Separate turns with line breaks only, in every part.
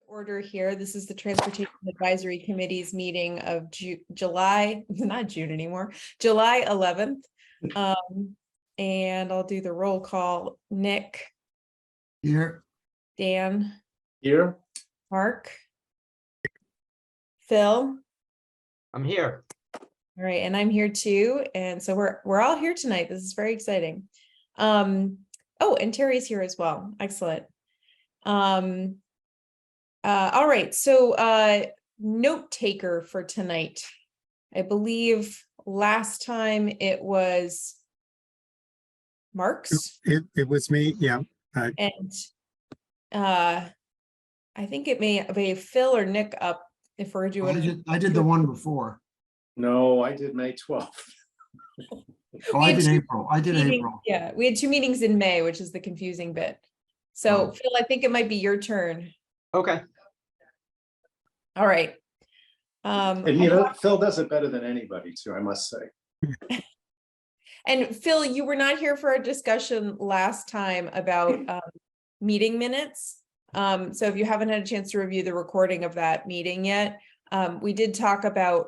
Order here. This is the Transportation Advisory Committee's meeting of July, not June anymore, July 11th. And I'll do the roll call. Nick.
Here.
Dan.
Here.
Mark. Phil.
I'm here.
All right, and I'm here too. And so we're all here tonight. This is very exciting. Oh, and Terry's here as well. Excellent. All right, so note taker for tonight. I believe last time it was Mark's.
It was me, yeah.
And I think it may be Phil or Nick up if we're doing.
I did the one before.
No, I did May 12th.
Oh, I did April. I did
meetings,
April.
yeah, we had 2 meetings in May, which is the confusing bit. So Phil, I think it might be your turn.
Okay.
All right.
And you know, Phil does it better than anybody too, I must say.
And Phil, you were not here for a discussion last time about meeting minutes. So if you haven't had a chance to review the recording of that meeting yet, we did talk about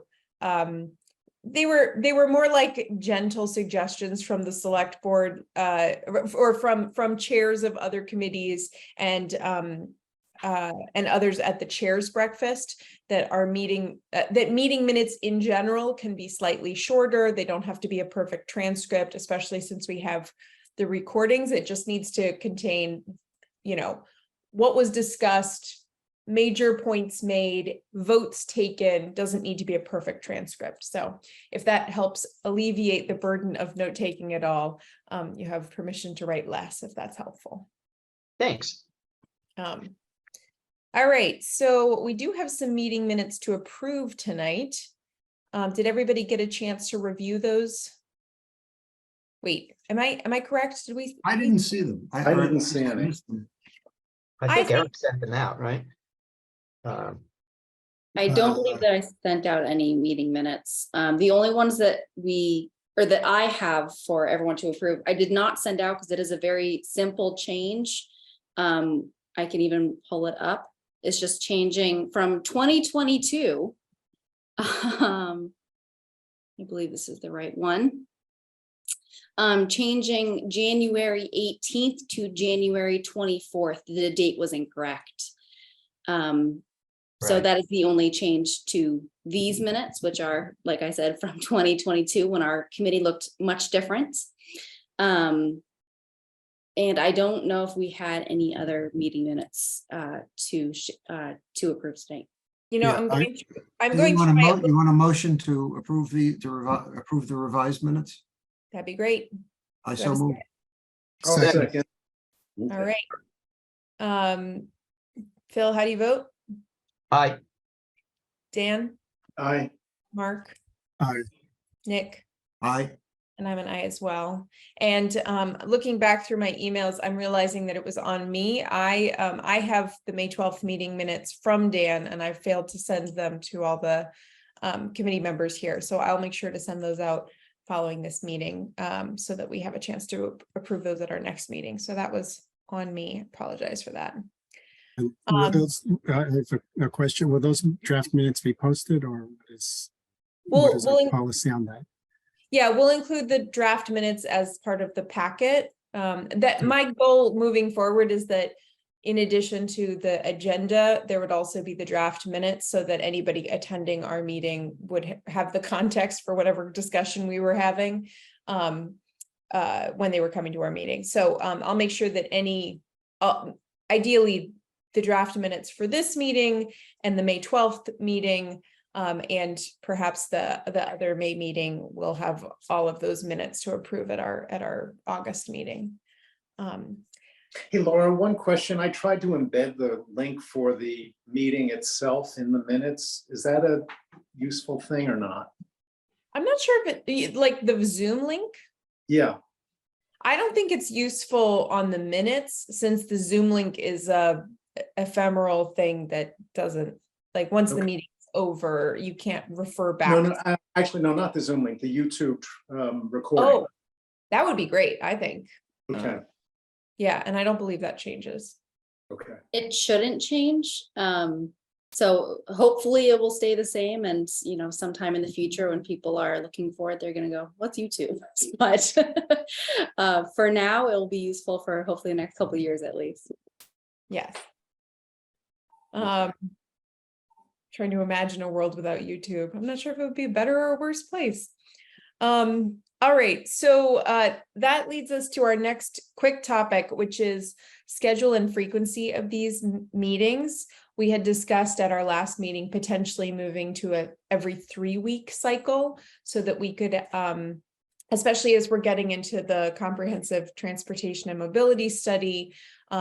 they were more like gentle suggestions from the select board or from chairs of other committees and others at the chair's breakfast that are meeting minutes in general can be slightly shorter. They don't have to be a perfect transcript, especially since we have the recordings. It just needs to contain, you know, what was discussed, major points made, votes taken. Doesn't need to be a perfect transcript. So if that helps alleviate the burden of note taking at all, you have permission to write less if that's helpful.
Thanks.
All right, so we do have some meeting minutes to approve tonight. Did everybody get a chance to review those? Wait, am I correct? Did we?
I didn't see them.
I didn't see any.
I think Eric sent them out, right?
I don't believe that I sent out any meeting minutes. The only ones that that I have for everyone to approve, I did not send out because it is a very simple change. I can even pull it up. It's just changing from 2022. I believe this is the right one. Changing January 18th to January 24th. The date was incorrect. So that is the only change to these minutes, which are, like I said, from 2022 when our committee looked much different. And I don't know if we had any other meeting minutes to approve tonight.
You know,
Yeah,
you
want a motion to approve the revised minutes?
That'd be great.
I so move.
Second.
All right. Phil, how do you vote?
Aye.
Dan?
Aye.
Mark?
Aye.
Nick?
Aye.
And I'm an aye as well. And looking back through my emails, I'm realizing that it was on me. I have the May 12th meeting minutes from Dan, and I failed to send them to all the committee members here. So I'll make sure to send those out following this meeting so that we have a chance to approve those at our next meeting. So that was on me. Apologize for that.
And will those, I have a question. Will those draft minutes be posted, or what is our policy on that?
Yeah, we'll include the draft minutes as part of the packet. That my goal moving forward is that in addition to the agenda, there would also be the draft minutes so that anybody attending our meeting would have the context for whatever discussion we were having when they were coming to our meeting. So I'll make sure that ideally the draft minutes for this meeting and the May 12th meeting and perhaps the other May meeting will have all of those minutes to approve at our August meeting.
Hey, Laura, one question. I tried to embed the link for the meeting itself in the minutes. Is that a useful thing or not?
I'm not sure if it, like the Zoom link.
Yeah.
I don't think it's useful on the minutes since the Zoom link is a ephemeral thing that doesn't, like, once the meeting's over, you can't refer back.
No, actually, no, not the Zoom link, the YouTube recording.
Oh, that would be great, I think.
Okay.
Yeah, and I don't believe that changes.
Okay.
It shouldn't change. So hopefully it will stay the same, and sometime in the future when people are looking for it, they're gonna go, what's YouTube? But for now, it'll be useful for hopefully the next couple of years at least.
Yes. Trying to imagine a world without YouTube. I'm not sure if it would be a better or a worse place. All right, so that leads us to our next quick topic, which is schedule and frequency of these meetings. We had discussed at our last meeting potentially moving to a every 3-week cycle so that we could, especially as we're getting into the comprehensive transportation and mobility study,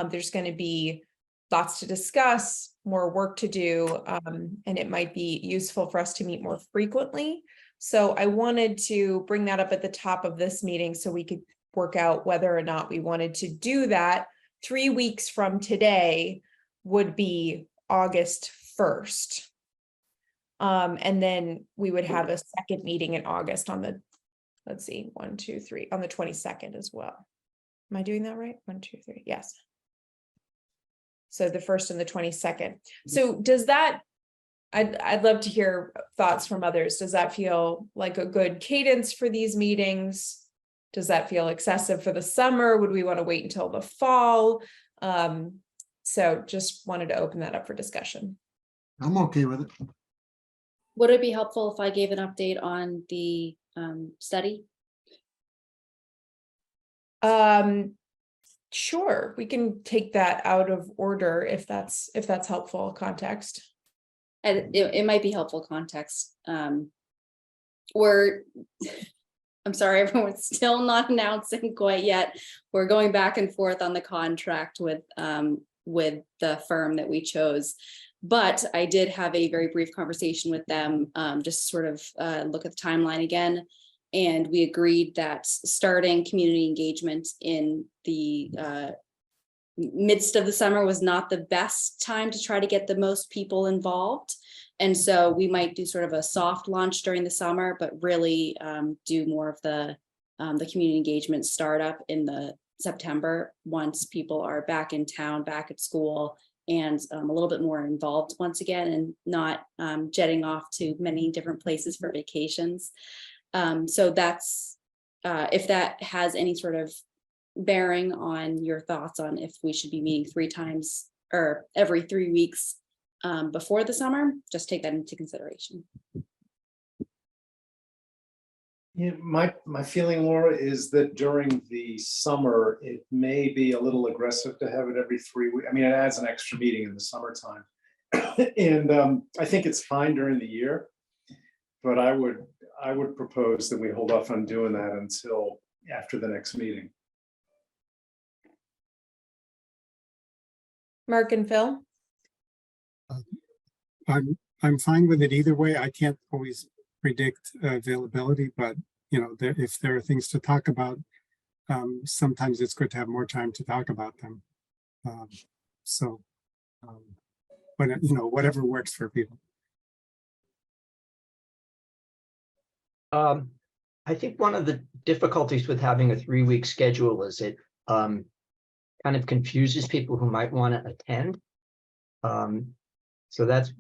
there's going to be lots to discuss, more work to do, and it might be useful for us to meet more frequently. So I wanted to bring that up at the top of this meeting so we could work out whether or not we wanted to do that. 3 weeks from today would be August 1st. And then we would have a second meeting in August on the, let's see, 1, 2, 3, on the 22nd as well. Am I doing that right? 1, 2, 3, yes. So the 1st and the 22nd. So does that, I'd love to hear thoughts from others. Does that feel like a good cadence for these meetings? Does that feel excessive for the summer? Would we want to wait until the fall? So just wanted to open that up for discussion.
I'm okay with it.
Would it be helpful if I gave an update on the study?
Sure, we can take that out of order if that's helpful context.
And it might be helpful context. We're, I'm sorry, everyone's still not announcing quite yet. We're going back and forth on the contract with the firm that we chose. But I did have a very brief conversation with them, just sort of look at the timeline again. And we agreed that starting community engagement in the midst of the summer was not the best time to try to get the most people involved. And so we might do sort of a soft launch during the summer, but really do more of the community engagement startup in the September, once people are back in town, back at school, and a little bit more involved once again, and not jetting off to many different places for vacations. So that's, if that has any sort of bearing on your thoughts on if we should be meeting 3 times or every 3 weeks before the summer, just take that into consideration.
Yeah, my feeling, Laura, is that during the summer, it may be a little aggressive to have it every 3 weeks. I mean, it adds an extra meeting in the summertime. And I think it's fine during the year, but I would propose that we hold off on doing that until after the next meeting.
Mark and Phil?
I'm fine with it either way. I can't always predict availability, but if there are things to talk about, sometimes it's good to have more time to talk about them. But whatever works for people.
I think one of the difficulties with having a 3-week schedule is it kind of confuses people who might want to attend. So that's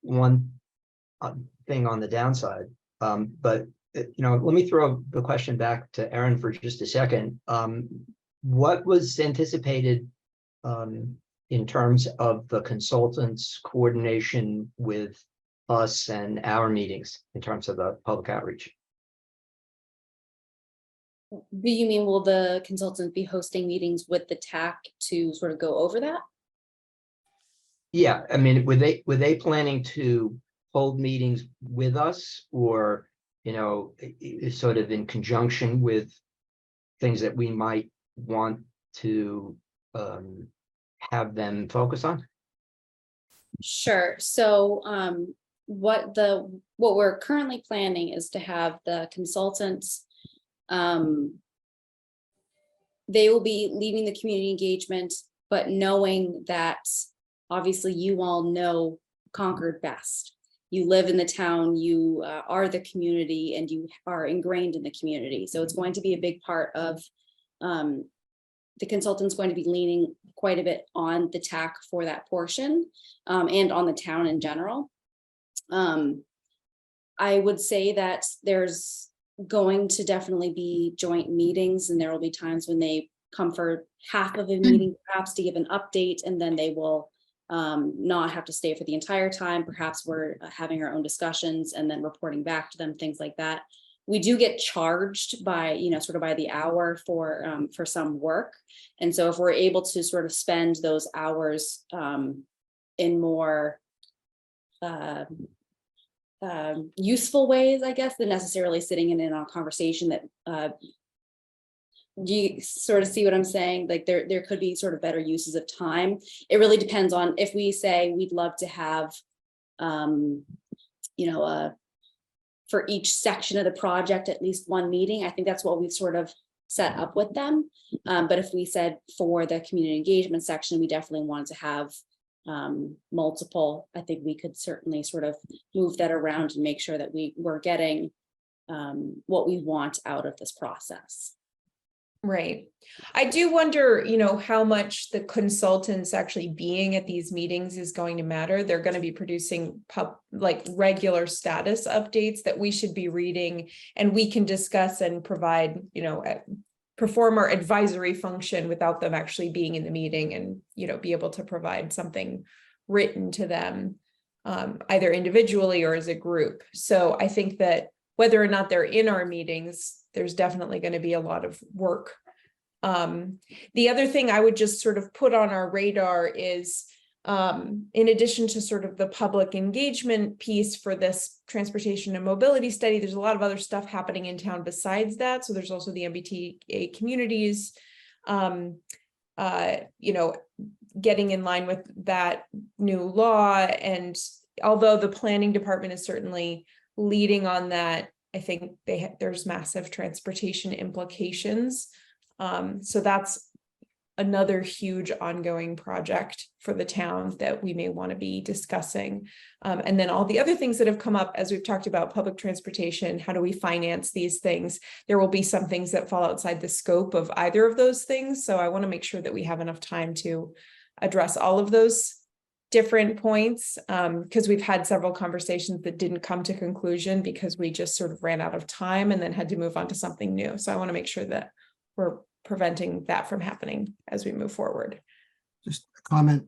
one thing on the downside. But let me throw the question back to Erin for just a second. What was anticipated in terms of the consultants' coordination with us and our meetings in terms of the public outreach?
Do you mean, will the consultant be hosting meetings with the TAC to sort of go over that?
Yeah, I mean, were they planning to hold meetings with us, or sort of in conjunction with things that we might want to have them focus on?
Sure. So what we're currently planning is to have the consultants, they will be leading the community engagement, but knowing that obviously you all know Concord best. You live in the town, you are the community, and you are ingrained in the community. So it's going to be a big part of the consultant's going to be leaning quite a bit on the TAC for that portion, and on the town in general. I would say that there's going to definitely be joint meetings, and there will be times when they come for half of a meeting, perhaps to give an update, and then they will not have to stay for the entire time. Perhaps we're having our own discussions and then reporting back to them, things like that. We do get charged by, sort of by the hour for some work. And so if we're able to sort of spend those hours in more useful ways, I guess, than necessarily sitting in a conversation that do you sort of see what I'm saying? Like there could be sort of better uses of time. It really depends on if we say we'd love to have, for each section of the project, at least one meeting. I think that's what we've sort of set up with them. But if we said for the community engagement section, we definitely want to have multiple, I think we could certainly sort of move that around and make sure that we're getting what we want out of this process.
Right. I do wonder, how much the consultants actually being at these meetings is going to matter. They're going to be producing regular status updates that we should be reading, and we can discuss and provide, perform our advisory function without them actually being in the meeting, and, be able to provide something written to them, either individually or as a group. So I think that whether or not they're in our meetings, there's definitely going to be a lot of work. The other thing I would just sort of put on our radar is, in addition to sort of the public engagement piece for this transportation and mobility study, there's a lot of other stuff happening in town besides that. So there's also the MBTA communities, getting in line with that new law. And although the planning department is certainly leading on that, I think there's massive transportation implications. So that's another huge ongoing project for the town that we may want to be discussing. And then all the other things that have come up as we've talked about public transportation, how do we finance these things? There will be some things that fall outside the scope of either of those things. So I want to make sure that we have enough time to address all of those different points, because we've had several conversations that didn't come to conclusion because we just sort of ran out of time and then had to move on to something new. So I want to make sure that we're preventing that from happening as we move forward.
Just a comment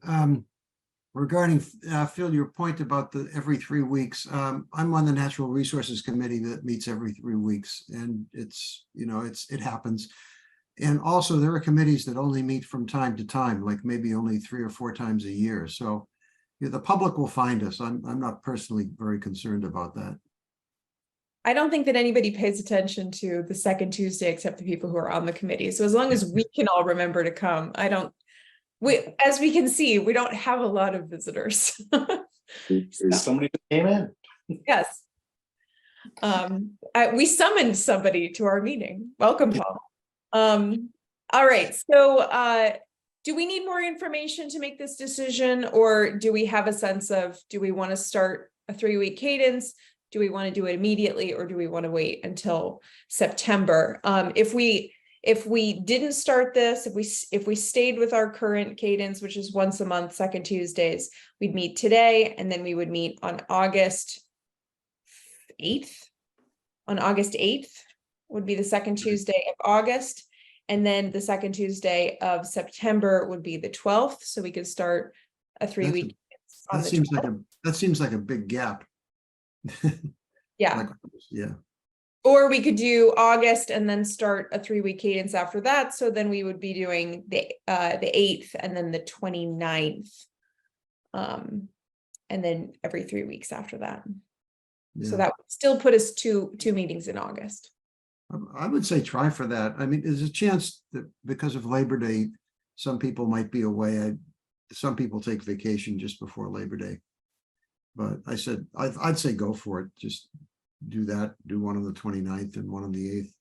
regarding Phil, your point about the every 3 weeks. I'm on the Natural Resources Committee that meets every 3 weeks, and it happens. And also there are committees that only meet from time to time, like maybe only 3 or 4 times a year. So the public will find us. I'm not personally very concerned about that.
I don't think that anybody pays attention to the second Tuesday except the people who are on the committee. So as long as we can all remember to come, as we can see, we don't have a lot of visitors.
Somebody came in.
Yes. We summoned somebody to our meeting. Welcome, Paul. All right. So do we need more information to make this decision, or do we have a sense of, do we want to start a 3-week cadence? Do we want to do it immediately, or do we want to wait until September? If we didn't start this, if we stayed with our current cadence, which is once a month, second Tuesdays, we'd meet today, and then we would meet on August 8th. On August 8th would be the second Tuesday of August, and then the second Tuesday of September would be the 12th. So we could start a 3-week.
That seems like a big gap.
Yeah.
Yeah.
Or we could do August and then start a 3-week cadence after that. So then we would be doing the 8th and then the 29th. And then every 3 weeks after that.
Yeah.
So that would still put us two meetings in August.
I would say try for that. I mean, there's a chance that because of Labor Day, some people might be away. Some people take vacation just before Labor Day. But I'd say go for it. Just do that. Do one on the 29th and one on the 8th.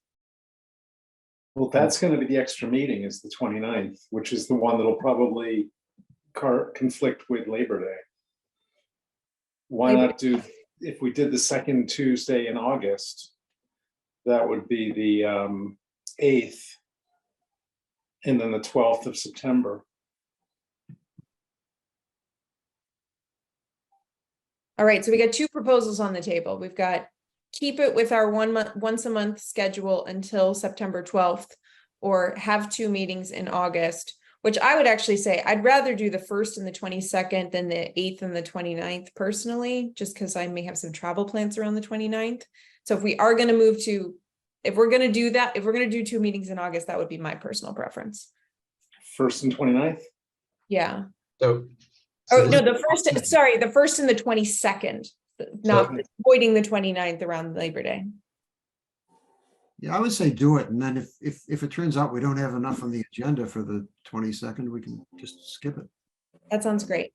Well, that's going to be the extra meeting, is the 29th, which is the one that'll probably conflict with Labor Day. Why not do, if we did the second Tuesday in August, that would be the 8th. and then the 12th of September.
All right, so we got two proposals on the table. We've got keep it with our once a month schedule until September 12th, or have two meetings in August, which I would actually say I'd rather do the 1st and the 22nd than the 8th and the 29th personally, just because I may have some travel plans around the 29th. So if we are going to move to, if we're going to do that, if we're going to do two meetings in August, that would be my personal preference.
1st and 29th?
Yeah.
So.
Oh,
so
no,
this-
the 1st, sorry, the 1st and the 22nd, not avoiding the 29th around Labor Day.
Yeah, I would say do it. And then if it turns out we don't have enough on the agenda for the 22nd, we can just skip it.
That sounds great.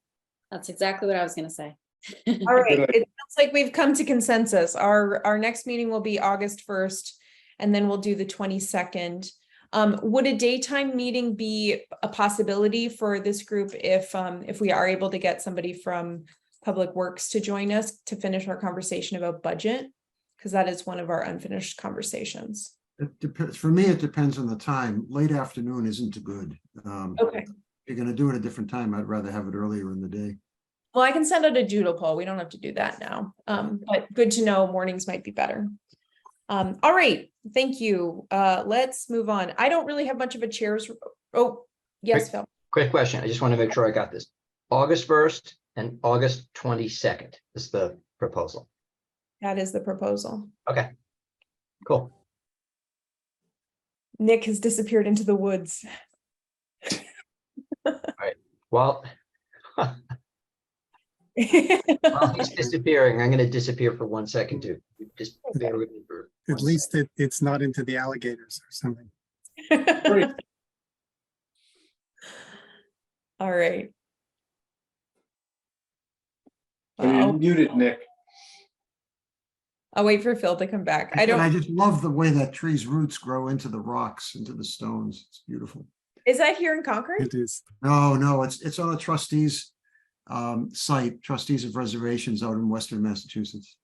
That's exactly what I was gonna say.
All right,
Good
it sounds like we've come to consensus. Our next meeting will be August 1st, and then we'll do the 22nd. Would a daytime meeting be a possibility for this group if we are able to get somebody from Public Works to join us to finish our conversation about budget? Because that is one of our unfinished conversations.
It depends. For me, it depends on the time. Late afternoon isn't good.
Okay.
If you're going to do it at a different time, I'd rather have it earlier in the day.
Well, I can send out a doodle poll. We don't have to do that now. But good to know mornings might be better. All right, thank you. Let's move on. I don't really have much of a chairs. Oh, yes, Phil.
Quick question. I just want to make sure I got this. August 1st and August 22nd is the proposal.
That is the proposal.
Okay, cool.
Nick has disappeared into the woods.
Well, while he's disappearing, I'm going to disappear for 1 second too. Just bear with me for
At
1
least it's not into the alligators or something.
Great.
All right.
You're muted, Nick.
I'll wait for Phil to come back. I
And I
don't,
just love the way that tree's roots grow into the rocks, into the stones. It's beautiful.
is that here in Concord?
It is.
No, it's on a trustees site, trustees of reservations out in Western Massachusetts,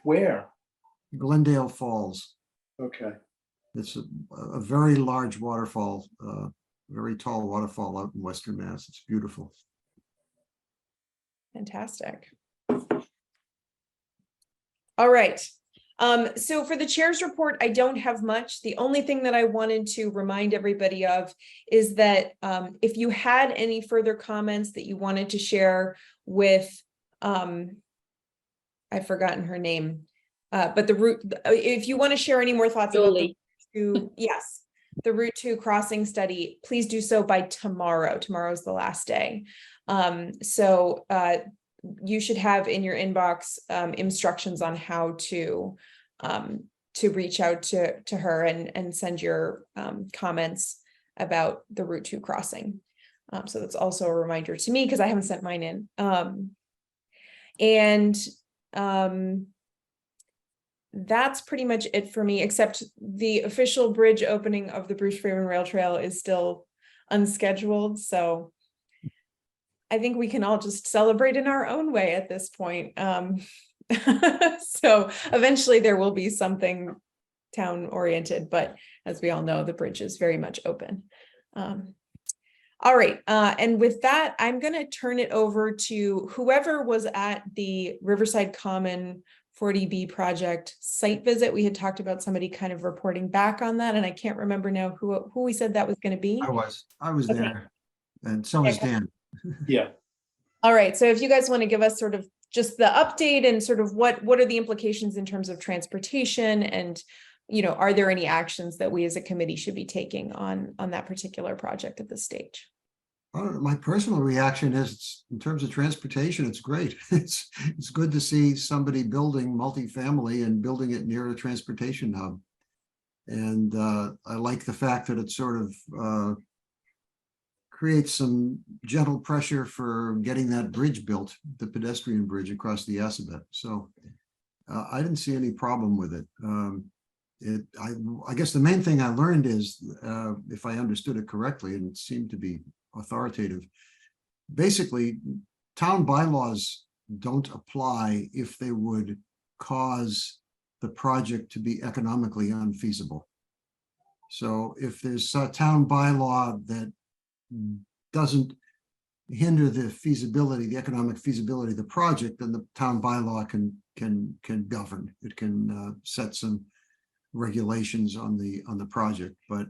Where?
Glendale Falls.
Okay.
It's a very large waterfall, very tall waterfall out in Western Mass. It's beautiful.
Fantastic. All right. So for the chair's report, I don't have much. The only thing that I wanted to remind everybody of is that if you had any further comments that you wanted to share with, I've forgotten her name, but the route, if you want to share any more thoughts about the
Julie.
yes, the Route 2 crossing study, please do so by tomorrow. Tomorrow's the last day. So you should have in your inbox instructions on how to reach out to her and send your comments about the Route 2 crossing. So that's also a reminder to me because I haven't sent mine in. That's pretty much it for me, except the official bridge opening of the Bruce Freeman Rail Trail is still unscheduled. So I think we can all just celebrate in our own way at this point. So eventually there will be something town oriented, but as we all know, the bridge is very much open. All right. And with that, I'm going to turn it over to whoever was at the Riverside Common 40B project site visit. We had talked about somebody kind of reporting back on that, and I can't remember now who we said that was going to be.
I was
Okay.
there, and so was Dan.
Yeah.
All right, so if you guys want to give us sort of just the update and sort of what are the implications in terms of transportation, and are there any actions that we as a committee should be taking on that particular project at this stage?
My personal reaction is, in terms of transportation, it's great. It's good to see somebody building multifamily and building it near a transportation hub. And I like the fact that it sort of creates some gentle pressure for getting that bridge built, the pedestrian bridge across the Assabet. So I didn't see any problem with it. I guess the main thing I learned is, if I understood it correctly, and it seemed to be authoritative, basically town bylaws don't apply if they would cause the project to be economically unfeasible. So if there's a town bylaw that doesn't hinder the feasibility, the economic feasibility of the project, then the town bylaw can govern. It can set some regulations on the project, but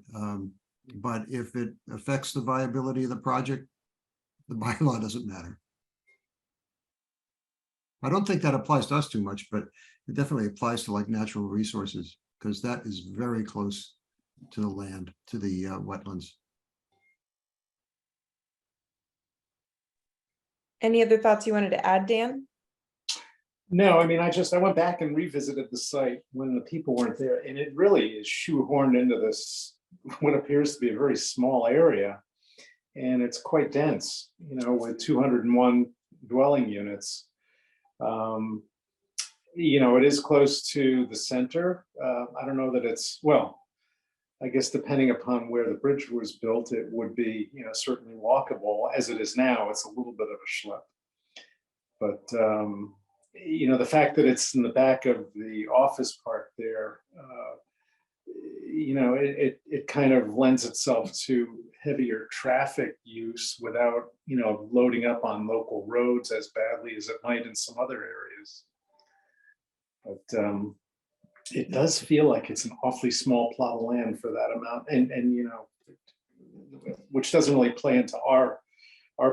if it affects the viability of the project, the bylaw doesn't matter. I don't think that applies to us too much, but it definitely applies to like natural resources, because that is very close to the land, to the wetlands.
Any other thoughts you wanted to add, Dan?
No, I mean, I went back and revisited the site when the people weren't there, and it really is shoehorned into this, what appears to be a very small area. And it's quite dense, you know, with 201 dwelling units. You know, it is close to the center. I don't know that it's, well, I guess depending upon where the bridge was built, it would be, you know, certainly walkable. As it is now, it's a little bit of a schlep. But, you know, the fact that it's in the back of the office park there, you know, it kind of lends itself to heavier traffic use without, you know, loading up on local roads as badly as it might in some other areas. But it does feel like it's an awfully small plot of land for that amount, and you know, which doesn't really play into our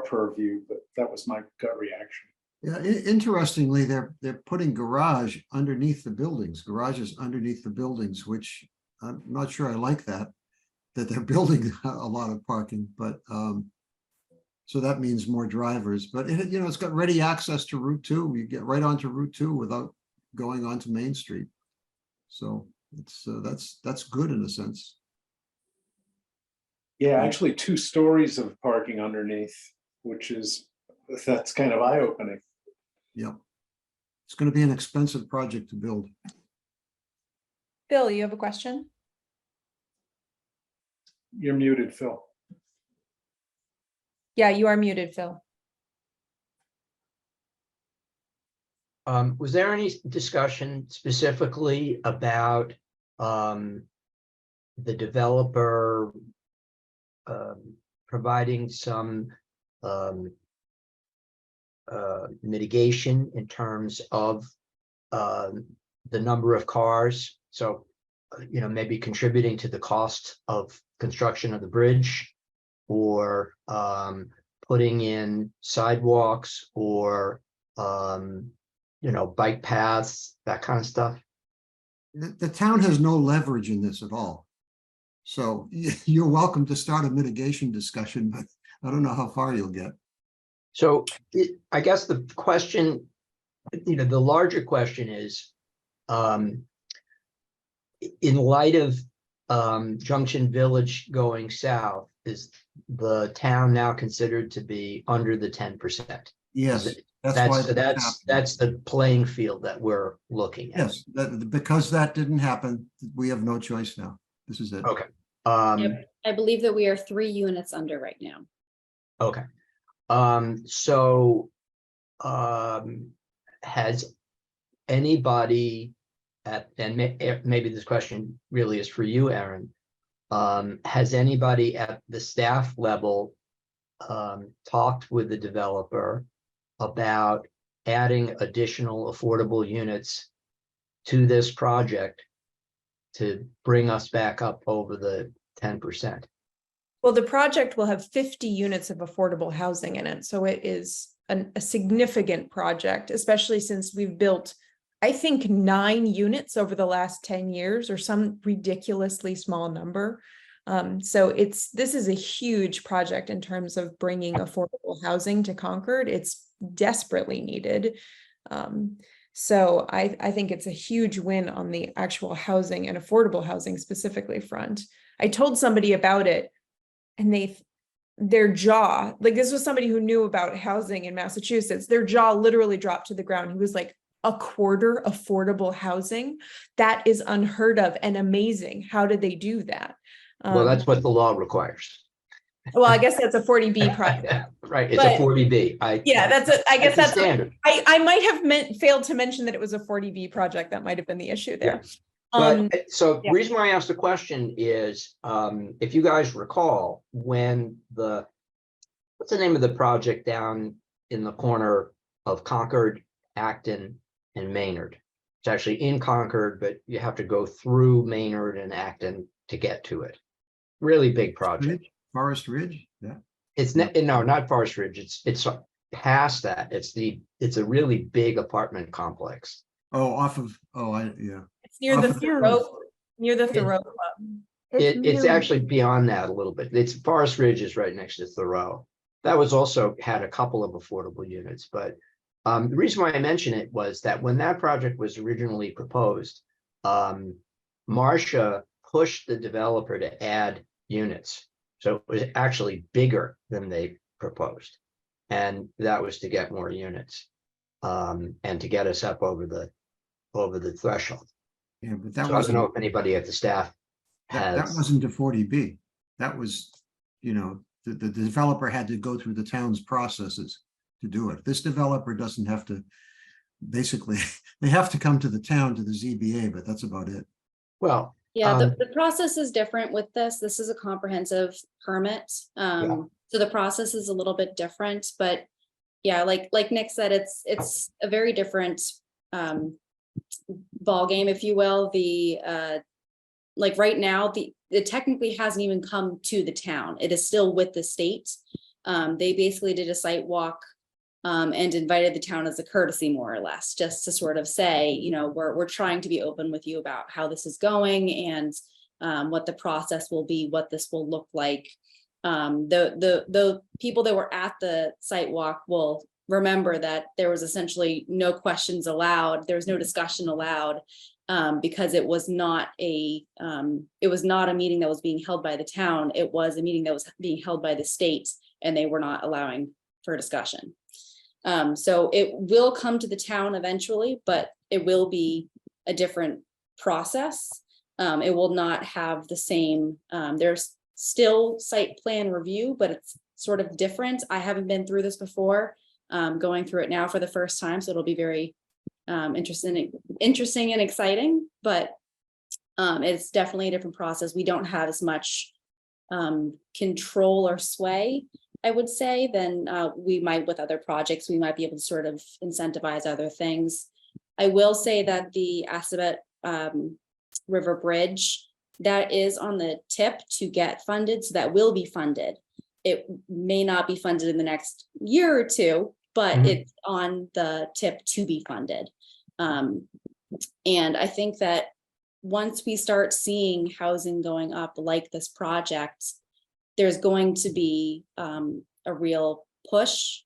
purview, but that was my gut reaction.
Yeah, interestingly, they're putting garages underneath the buildings, which I'm not sure I like that they're building a lot of parking, but so that means more drivers. But it, you know, it's got ready access to Route 2. You get right onto Route 2 without going onto Main Street. So it's that's good in a sense.
Yeah, actually 2 stories of parking underneath, that's kind of eye-opening.
Yep. It's going to be an expensive project to build.
Phil, you have a question?
You're muted, Phil.
Yeah, you are muted, Phil.
Was there any discussion specifically about the developer providing some mitigation in terms of the number of cars? So, you know, maybe contributing to the cost of construction of the bridge, or putting in sidewalks, or you know, bike paths, that kind of stuff.
The town has no leverage in this at all. So you're welcome to start a mitigation discussion, but I don't know how far you'll get.
So I guess the question, you know, the larger question is, in light of Junction Village going south, is the town now considered to be under the 10%?
Yes, that's
the playing field that we're looking at.
Yes, because that didn't happen, we have no choice now. This is it.
Okay.
I believe that we are 3 units under right now.
Okay. So has anybody maybe this question really is for you, Aaron, has anybody at the staff level talked with the developer about adding additional affordable units to this project to bring us back up over the 10%?
Well, the project will have 50 units of affordable housing in it. So it is a significant project, especially since we've built, I think, 9 units over the last 10 years, or some ridiculously small number. So this is a huge project in terms of bringing affordable housing to Concord. It's desperately needed. So I think it's a huge win on the actual housing and affordable housing specifically front. I told somebody about it, and their jaw, like, this was somebody who knew about housing in Massachusetts, their jaw literally dropped to the ground. He was like, a quarter affordable housing? That is unheard of and amazing. How did they do that?
Well, that's what the law requires.
Well, I guess that's a 40B project.
Right, it's a 40B.
I guess that's
standard.
I might have failed to mention that it was a 40B project. That might have been the issue there.
So the
yeah.
reason why I asked the question is, if you guys recall, when what's the name of the project down in the corner of Concord, Acton, and Maynard? It's actually in Concord, but you have to go through Maynard and Acton to get to it. Really big project.
Forest Ridge, yeah.
It's no, not Forest Ridge. It's past that. It's a really big apartment complex.
Oh, yeah.
It's near
Off
the
of-
Thoreau Club.
It's actually beyond that a little bit. It's Forest Ridge is right next to Thoreau. That was also had a couple of affordable units, but the reason why I mention it was that when that project was originally proposed, Marcia pushed the developer to add units. So it was actually bigger than they proposed. And that was to get more units and to get us up over the threshold.
Yeah, but that
So I don't
wasn't,
know if anybody at the staff
that
has.
wasn't a 40B. That was, the developer had to go through the town's processes to do it. This developer doesn't have to, basically, they have to come to the town, to the ZBA, but that's about it.
Well,
Yeah, the process is different with this. This is a comprehensive permit. So the process is a little bit different, but yeah, like Nick said, it's a very different ball game, if you will. Like right now, it technically hasn't even come to the town. It is still with the state. They basically did a site walk and invited the town as a courtesy, more or less, just to sort of say, we're trying to be open with you about how this is going and what the process will be, what this will look like. The people that were at the site walk will remember that there was essentially no questions allowed. There was no discussion allowed because it was not a meeting that was being held by the town. It was a meeting that was being held by the state, and they were not allowing for discussion. So it will come to the town eventually, but it will be a different process. It will not have the same, there's still site plan review, but it's sort of different. I haven't been through this before, going through it now for the first time. So it'll be very interesting and exciting, but it's definitely a different process. We don't have as much control or sway, I would say, than we might with other projects. We might be able to sort of incentivize other things. I will say that the Assabet River Bridge, that is on the tip to get funded, so that will be funded. It may not be funded in the next year or two, but it's on the tip to be funded. And I think that once we start seeing housing going up like this project, there's going to be a real push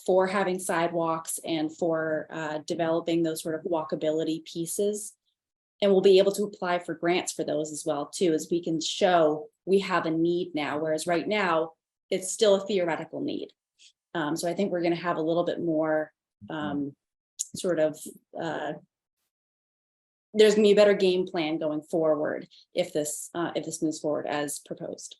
for having sidewalks and for developing those sort of walkability pieces. And we'll be able to apply for grants for those as well, too, as we can show we have a need now, whereas right now it's still a theoretical need. So I think we're going to have a little bit more there's going to be a better game plan going forward if this moves forward as proposed.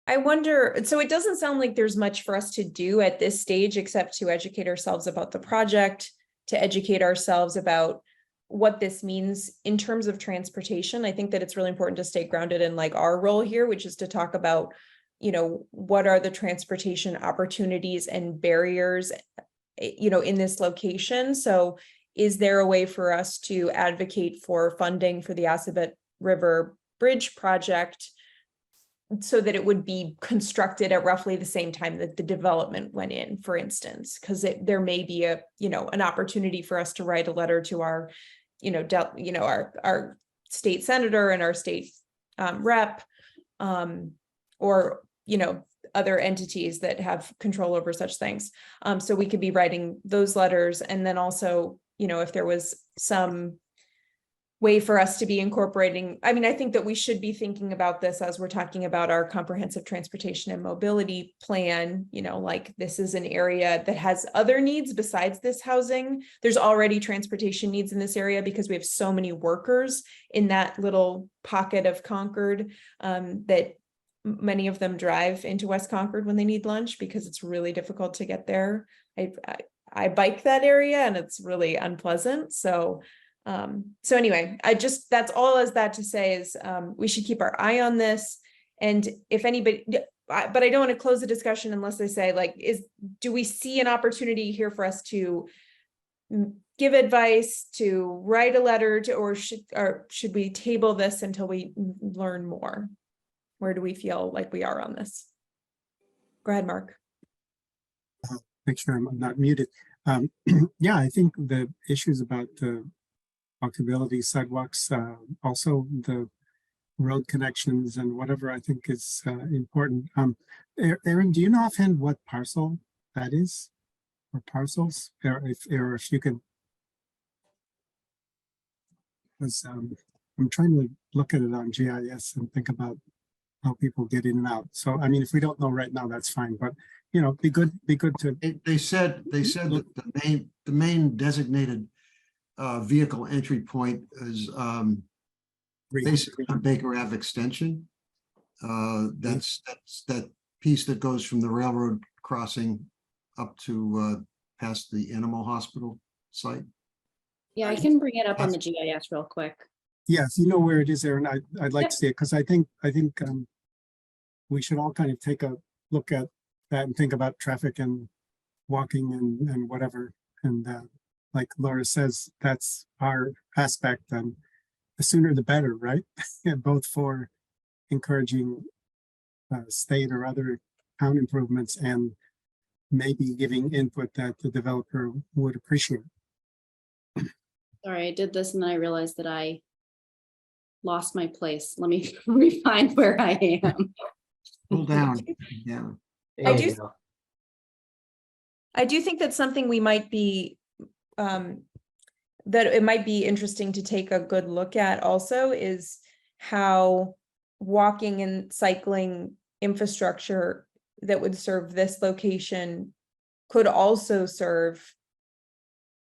I wonder, so it doesn't sound like there's much for us to do at this stage, except to educate ourselves about the project, to educate ourselves about what this means in terms of transportation. I think that it's really important to stay grounded in like our role here, which is to talk about, what are the transportation opportunities and barriers, in this location. So is there a way for us to advocate for funding for the Assabet River Bridge project so that it would be constructed at roughly the same time that the development went in, for instance? Because there may be an opportunity for us to write a letter to our, our state senator and our state rep, or other entities that have control over such things. So we could be writing those letters, and then also, if there was some way for us to be incorporating, I think that we should be thinking about this as we're talking about our comprehensive transportation and mobility plan, like this is an area that has other needs besides this housing. There's already transportation needs in this area because we have so many workers in that little pocket of Concord, that many of them drive into West Concord when they need lunch because it's really difficult to get there. I bike that area and it's really unpleasant. So So anyway, that's all as that to say is, we should keep our eye on this. And if anybody, but I don't want to close the discussion unless they say like, do we see an opportunity here for us to give advice, to write a letter to, or should we table this until we learn more? Where do we feel like we are on this? Go ahead, Mark.
Make sure I'm not muted. Yeah, I think the issues about the walkability sidewalks, also the road connections and whatever I think is important. Aaron, do you know offhand what parcel that is? Or parcels? Or if you could. Because I'm trying to look at it on GIS and think about how people get in and out. So, I mean, if we don't know right now, that's fine, but you know, be good to.
They said that the main designated vehicle entry point is basically on Baker Ave extension. That's that piece that goes from the railroad crossing up to past the animal hospital site.
Yeah, I can bring it up on the GIS real quick.
Yeah, if you know where it is, Aaron, I'd like
Yep.
to see it, because I think we should all kind of take a look at that and think about traffic and walking and whatever. And like Laura says, that's our aspect, and the sooner the better, right? Both for encouraging state or other town improvements and maybe giving input that the developer would appreciate.
Sorry, I did this and then I realized that I lost my place. Let me find where I am.
Pull down, yeah.
I
There
do-
you go.
I do think that's something we might be, that it might be interesting to take a good look at also, is how walking and cycling infrastructure that would serve this location could also serve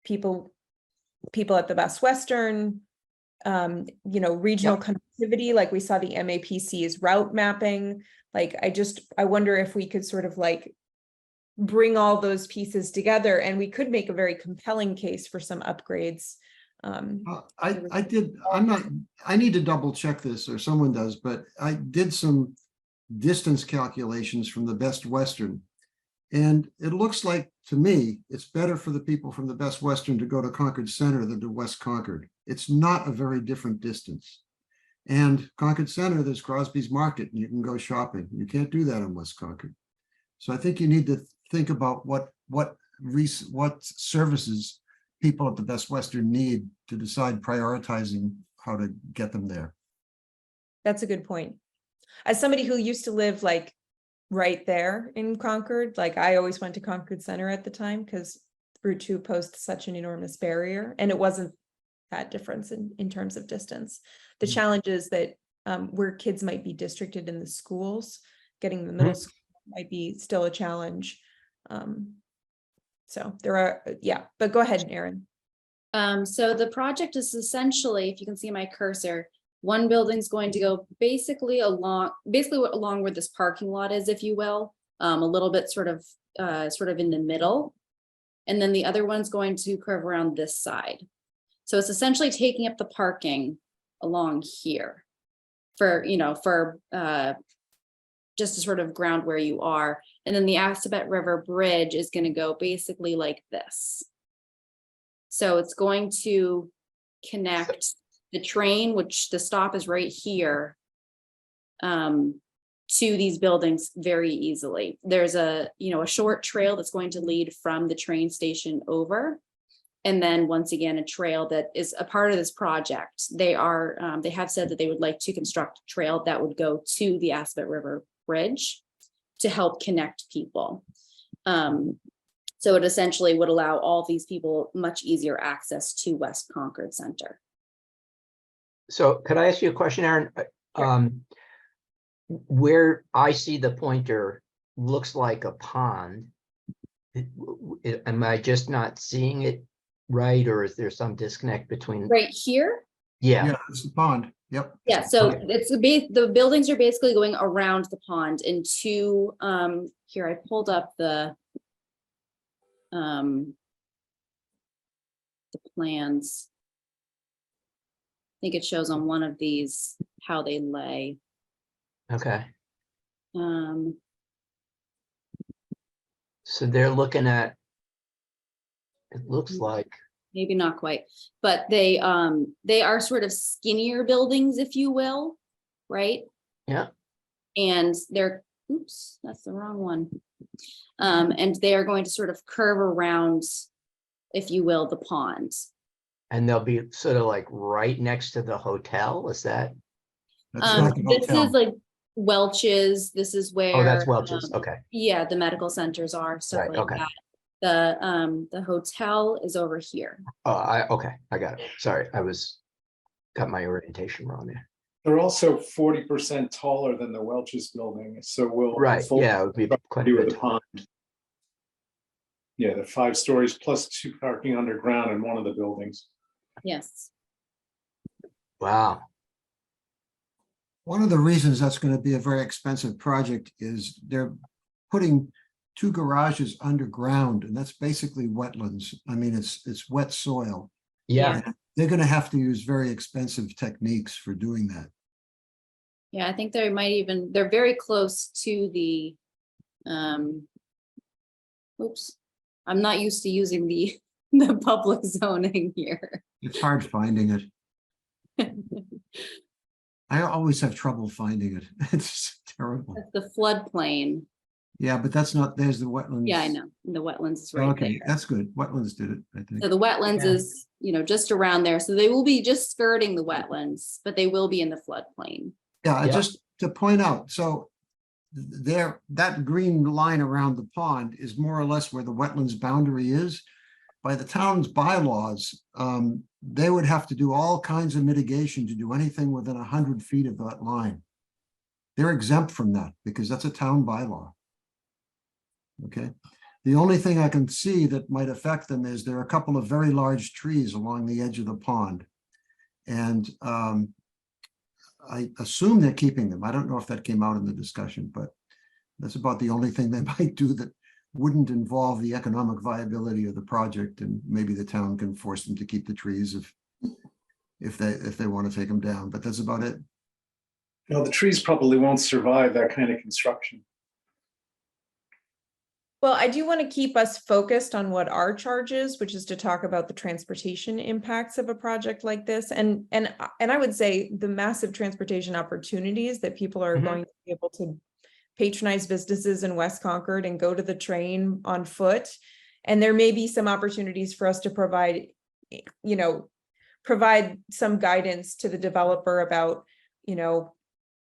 people at the Best Western, regional connectivity, like we saw the MAPC's route mapping. Like, I wonder if we could sort of like bring all those pieces together, and we could make a very compelling case for some upgrades.
I need to double check this, or someone does, but I did some distance calculations from the Best Western. And it looks like, to me, it's better for the people from the Best Western to go to Concord Center than to West Concord. It's not a very different distance. And Concord Center, there's Crosby's Market, and you can go shopping. You can't do that in West Concord. So I think you need to think about what services people at the Best Western need to decide prioritizing how to get them there.
That's a good point. As somebody who used to live like right there in Concord, like I always went to Concord Center at the time because Route 2 posed such an enormous barrier, and it wasn't that difference in terms of distance. The challenge is that where kids might be districted in the schools, getting the middle school might be still a challenge. So there are, but go ahead, Erin.
So the project is essentially, if you can see my cursor, one building's going to go basically along where this parking lot is, if you will, a little bit sort of in the middle. And then the other one's going to curve around this side. So it's essentially taking up the parking along here for just to sort of ground where you are. And then the Assabet River Bridge is going to go basically like this. So it's going to connect the train, which the stop is right here, to these buildings very easily. There's a short trail that's going to lead from the train station over. And then once again, a trail that is a part of this project. They have said that they would like to construct a trail that would go to the Assabet River Bridge to help connect people. So it essentially would allow all these people much easier access to West Concord Center.
So could I ask you a question, Aaron?
Sure.
Where I see the pointer looks like a pond. Am I just not seeing it right, or is there some disconnect between?
Right here?
Yeah.
Yeah, it's the pond. Yep.
Yeah, so
Okay.
it's the buildings are basically going around the pond into, here I pulled up the plans. think it shows on one of these how they lay.
Okay,
Um,
so they're looking at, it looks like,
maybe not quite, but they are sort of skinnier buildings, if you will, right?
yeah,
And they're, oops, that's the wrong one. And they are going to sort of curve around, if you will, the pond.
and they'll be sort of like right next to the hotel, is that?
That's not the
This
hotel.
is like Welch's, this is where.
Oh, that's Welch's, okay,
Yeah, the medical centers are, stuff
Right,
like
okay.
that. The hotel is over here.
okay, I got it, sorry, got my orientation wrong there.
They're also 40% taller than the Welch's building, so we'll.
Right,
full
yeah, it would be quite a
view of
bit.
the pond. Yeah, the 5 stories plus 2 parking underground in one of the buildings.
Yes.
Wow,
One of the reasons that's going to be a very expensive project is they're putting 2 garages underground, and that's basically wetlands. I mean, it's wet soil.
yeah,
And they're going to have to use very expensive techniques for doing that.
Yeah, I think they might even, they're very close to the, oops, I'm not used to using the, the public zoning here.
It's hard finding it. I always have trouble finding it. It's terrible.
That's the floodplain.
Yeah, but that's not, there's the wetlands.
Yeah, I know. The wetlands is right
Okay,
there.
that's good. Wetlands did it, I think.
So the wetlands
Yeah.
is, just around there. So they will be just skirting the wetlands, but they will be in the floodplain.
Yeah,
Yeah.
just to point out, so there, that green line around the pond is more or less where the wetlands boundary is. By the town's bylaws, they would have to do all kinds of mitigation to do anything within 100 feet of that line. They're exempt from that because that's a town bylaw. Okay, the only thing I can see that might affect them is there are a couple of very large trees along the edge of the pond. And I assume they're keeping them. I don't know if that came out in the discussion, but that's about the only thing they might do that wouldn't involve the economic viability of the project, and maybe the town can force them to keep the trees if they want to take them down, but that's about it.
The trees probably won't survive that kind of construction.
Well, I do want to keep us focused on what our charge is, which is to talk about the transportation impacts of a project like this. And I would say the massive transportation opportunities that people are
Mhm.
going to be able to patronize businesses in West Concord and go to the train on foot. And there may be some opportunities for us to provide some guidance to the developer about,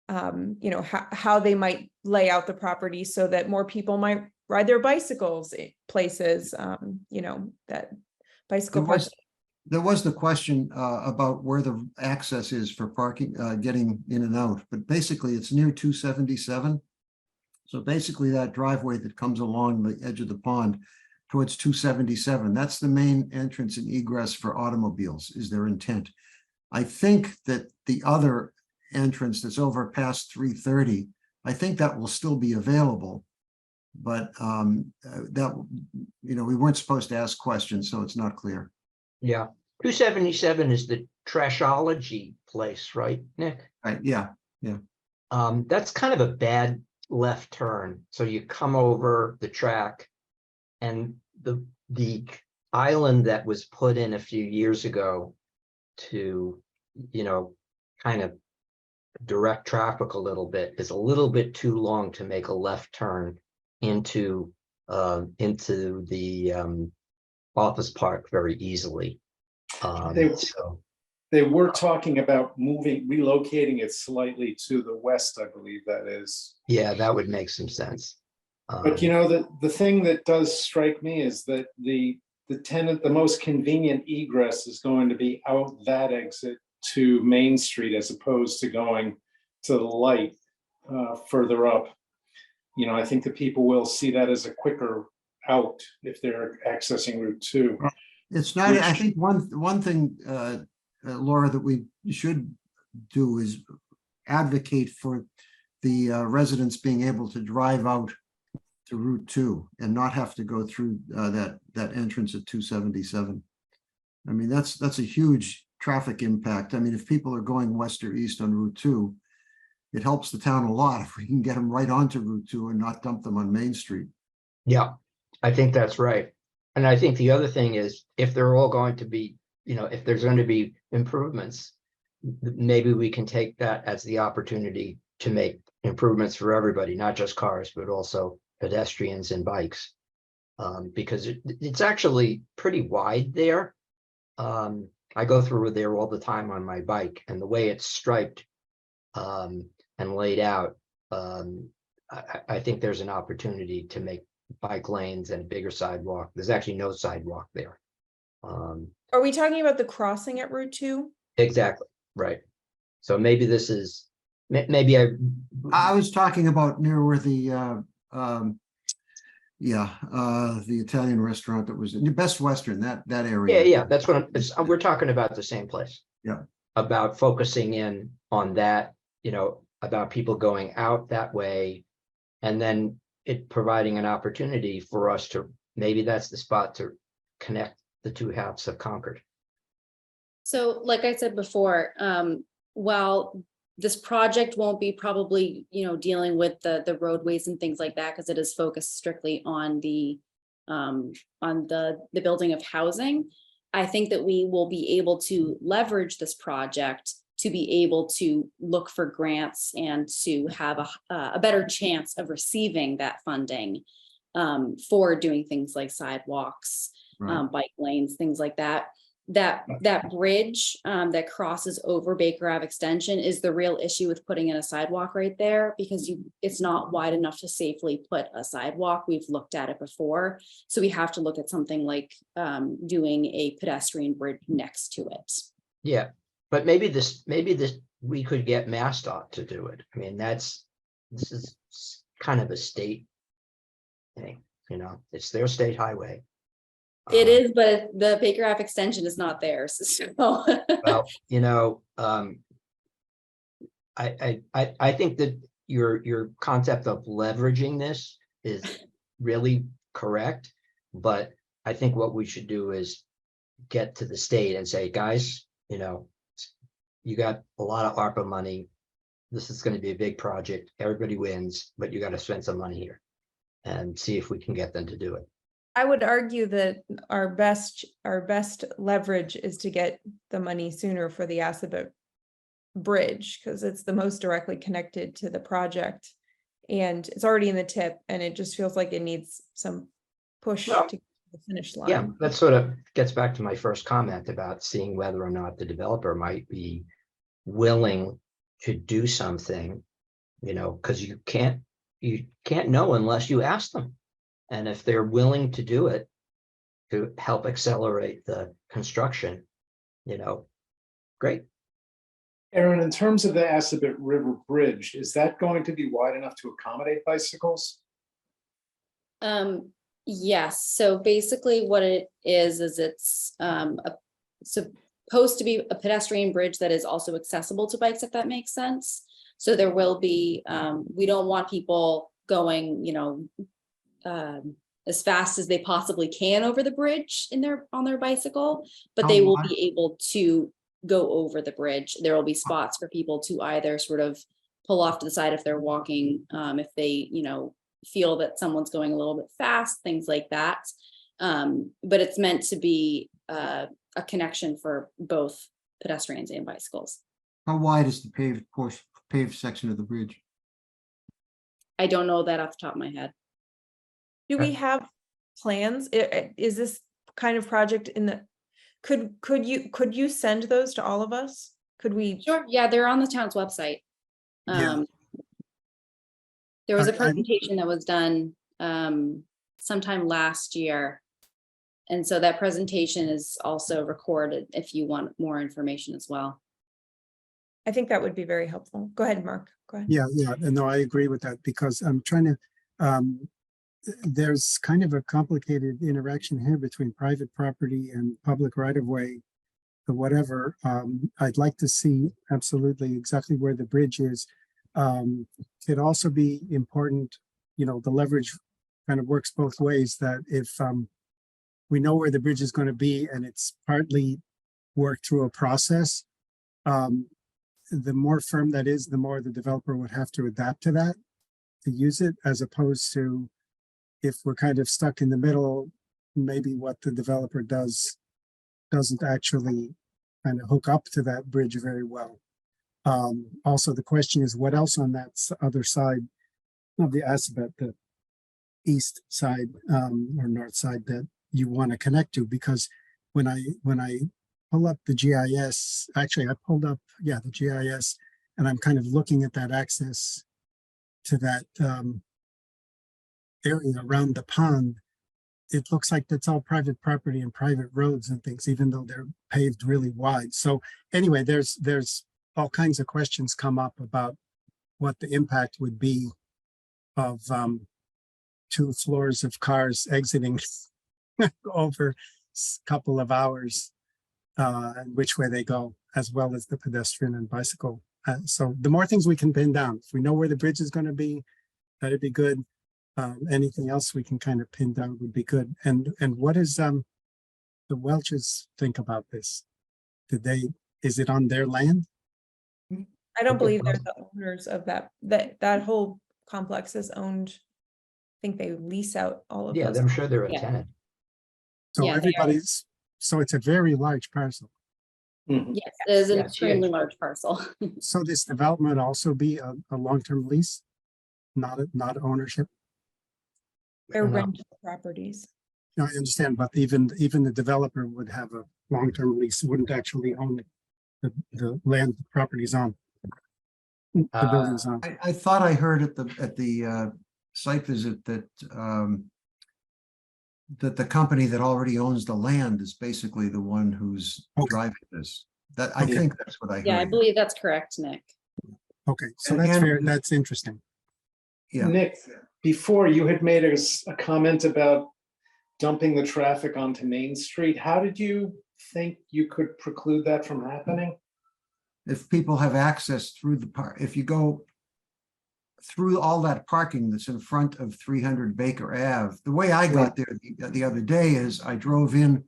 how they might lay out the property so that more people might ride their bicycles places, that bicycle parks.
There was the question about where the access is for parking, getting in and out, but basically it's near 277. So basically that driveway that comes along the edge of the pond towards 277, that's the main entrance and egress for automobiles, is their intent. I think that the other entrance that's over past 330, I think that will still be available. But we weren't supposed to ask questions, so it's not clear.
yeah. 277 is the Trashology place, right, Nick?
Right, yeah.
That's kind of a bad left turn. So you come over the track, and the island that was put in a few years ago to, kind of direct traffic a little bit is a little bit too long to make a left turn into the office park very easily.
They were talking about relocating it slightly to the west, I believe that is.
Yeah, that would make some sense.
But the thing that does strike me is that the most convenient egress is going to be out that exit to Main Street as opposed to going to the light further up. I think that people will see that as a quicker out if they're accessing Route 2.
It's not, I think one thing, Laura, that we should do is advocate for the residents being able to drive out to Route 2 and not have to go through that entrance at 277. I mean, that's a huge traffic impact. I mean, if people are going west or east on Route 2, it helps the town a lot if we can get them right onto Route 2 and not dump them on Main Street.
Yeah, I think that's right. And I think the other thing is, if they're all going to be, if there's going to be improvements, maybe we can take that as the opportunity to make improvements for everybody, not just cars, but also pedestrians and bikes. Because it's actually pretty wide there. I go through there all the time on my bike, and the way it's striped and laid out, I think there's an opportunity to make bike lanes and a bigger sidewalk. There's actually no sidewalk there.
Are we talking about the crossing at Route 2?
Exactly, right. So maybe this is, maybe
I was talking about near where the the Italian restaurant that was in Best Western, that area.
Yeah, that's what we're talking about, the same place.
Yeah.
About focusing in on that, about people going out that way, and then it providing an opportunity for us to, maybe that's the spot to connect the two halves of Concord.
So like I said before, while this project won't be probably, dealing with the roadways and things like that, because it is focused strictly on the building of housing, I think that we will be able to leverage this project to be able to look for grants and to have a better chance of receiving that funding for doing things like sidewalks,
Right.
bike lanes, things like that. That bridge that crosses over Baker Ave Extension is the real issue with putting in a sidewalk right there, because it's not wide enough to safely put a sidewalk. We've looked at it before. So we have to look at something like doing a pedestrian bridge next to it.
Yeah, but maybe this, we could get MassDOT to do it. I mean, this is kind of a state thing, it's their state highway.
It is, but the Baker Ave Extension is not theirs. So.
Well, I think that your concept of leveraging this is really correct, but I think what we should do is get to the state and say, guys, you got a lot of ARPA money. This is going to be a big project. Everybody wins, but you got to spend some money here and see if we can get them to do it.
I would argue that our best leverage is to get the money sooner for the Assabet Bridge, because it's the most directly connected to the project. And it's already in the tip, and it just feels like it needs some push
Well,
to the finish line.
Yeah, that sort of gets back to my first comment about seeing whether or not the developer might be willing to do something, because you can't know unless you ask them. And if they're willing to do it to help accelerate the construction, great.
Aaron, in terms of the Assabet River Bridge, is that going to be wide enough to accommodate bicycles?
Yes. So basically what it is it's supposed to be a pedestrian bridge that is also accessible to bikes, if that makes sense. So there will be, we don't want people going, as fast as they possibly can over the bridge on their bicycle, but they will be able to go over the bridge. There will be spots for people to either sort of pull off to the side if they're walking, if they, feel that someone's going a little bit fast, things like that. But it's meant to be a connection for both pedestrians and bicycles.
How wide is the paved section of the bridge?
I don't know that off the top of my head.
Do we have plans? Is this kind of project in the, could you send those to all of us? Could we?
Sure. Yeah, they're on the town's website.
Yeah.
There was a
I-
presentation that was done sometime last year. And so that presentation is also recorded if you want more information as well.
I think that would be very helpful. Go ahead, Mark. Go ahead.
Yeah, and no, I agree with that, because I'm trying to, there's kind of a complicated interaction here between private property and public right of way, or whatever. I'd like to see absolutely exactly where the bridge is. It'd also be important, the leverage kind of works both ways, that if we know where the bridge is going to be and it's partly work through a process. The more firm that is, the more the developer would have to adapt to that, to use it, as opposed to if we're kind of stuck in the middle, maybe what the developer does doesn't actually kind of hook up to that bridge very well. Also, the question is what else on that other side of the Assabet, the east side or north side, that you want to connect to? Because when I pull up the GIS, actually I pulled up, the GIS, and I'm kind of looking at that access to that area around the pond. It looks like that's all private property and private roads and things, even though they're paved really wide. So anyway, there's all kinds of questions come up about what the impact would be of 2 floors of cars exiting over a couple of hours, and which way they go, as well as the pedestrian and bicycle. So the more things we can pin down, if we know where the bridge is going to be, that'd be good. Anything else we can kind of pin down would be good. And what is the Welches think about this? Is it on their land?
I don't believe they're the owners of that whole complex is owned. I think they lease out all of
Yeah,
those.
I'm sure they're a
Yeah.
tenant.
So
Yeah, they are.
so it's a very large parcel.
Mhm.
Yes, it is an
Yes,
extremely
huge.
large parcel.
So this development would also be a long-term lease, not ownership.
They're
No.
rental properties.
No, I understand, but even the developer would have a long-term lease, wouldn't actually own the land the property's on. The building's on.
I thought I heard at the site visit that that the company that already owns the land is basically the one who's
Okay.
driving this. That I
Okay.
think that's what I heard.
Yeah, I believe that's correct, Nick.
Okay, so
And-
that's
and-
fair. That's interesting.
Yeah.
Nick, before you had made a comment about dumping the traffic onto Main Street. How did you think you could preclude that from happening?
If people have access through the park, if you go through all that parking that's in front of 300 Baker Ave, the way I got there the other day is I drove in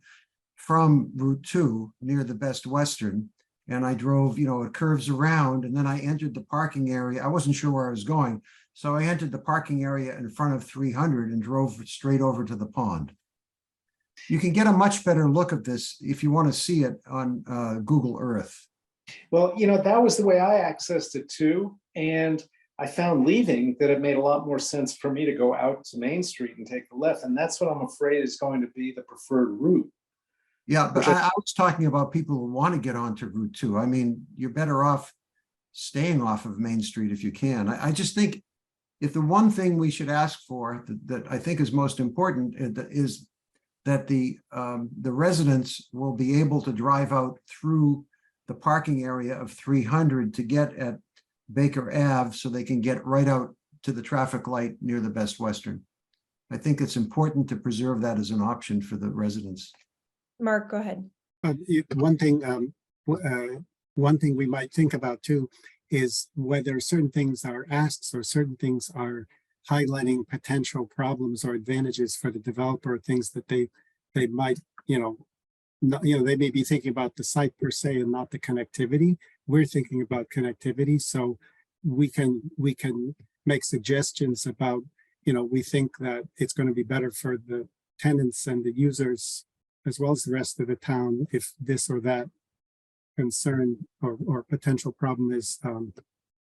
from Route 2 near the Best Western, and I drove, it curves around, and then I entered the parking area. I wasn't sure where I was going, so I entered the parking area in front of 300 and drove straight over to the pond. You can get a much better look at this if you want to see it on Google Earth.
Well, that was the way I accessed it too. And I found leaving that it made a lot more sense for me to go out to Main Street and take the left. And that's what I'm afraid is going to be the preferred route.
Yeah, but
Which
I was talking about people who want to get onto Route 2. I mean, you're better off staying off of Main Street if you can. I just think if the one thing we should ask for that I think is most important is that the residents will be able to drive out through the parking area of 300 to get at Baker Ave so they can get right out to the traffic light near the Best Western. I think it's important to preserve that as an option for the residents.
Mark, go ahead.
One thing we might think about too is whether certain things are asks or certain things are highlighting potential problems or advantages for the developer, things that they might, they may be thinking about the site per se and not the connectivity. We're thinking about connectivity, so we can make suggestions about, we think that it's going to be better for the tenants and the users as well as the rest of the town if this or that concern or potential problem is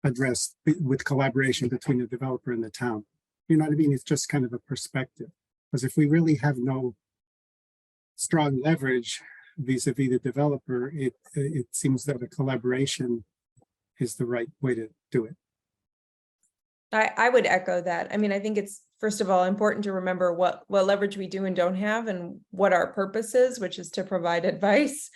addressed with collaboration between the developer and the town. You know what I mean? It's just kind of a perspective. Because if we really have no strong leverage vis-a-vis the developer, it seems that a collaboration is the right way to do it.
I would echo that. I mean, I think it's, first of all, important to remember what leverage we do and don't have and what our purpose is, which is to provide advice.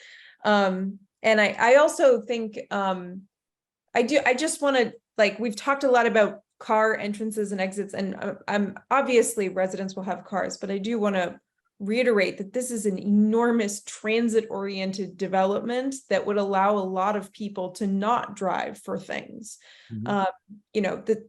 And I also think, I just want to, we've talked a lot about car entrances and exits, and I'm obviously residents will have cars, but I do want to reiterate that this is an enormous transit-oriented development that would allow a lot of people to not drive for things.
Mhm.
The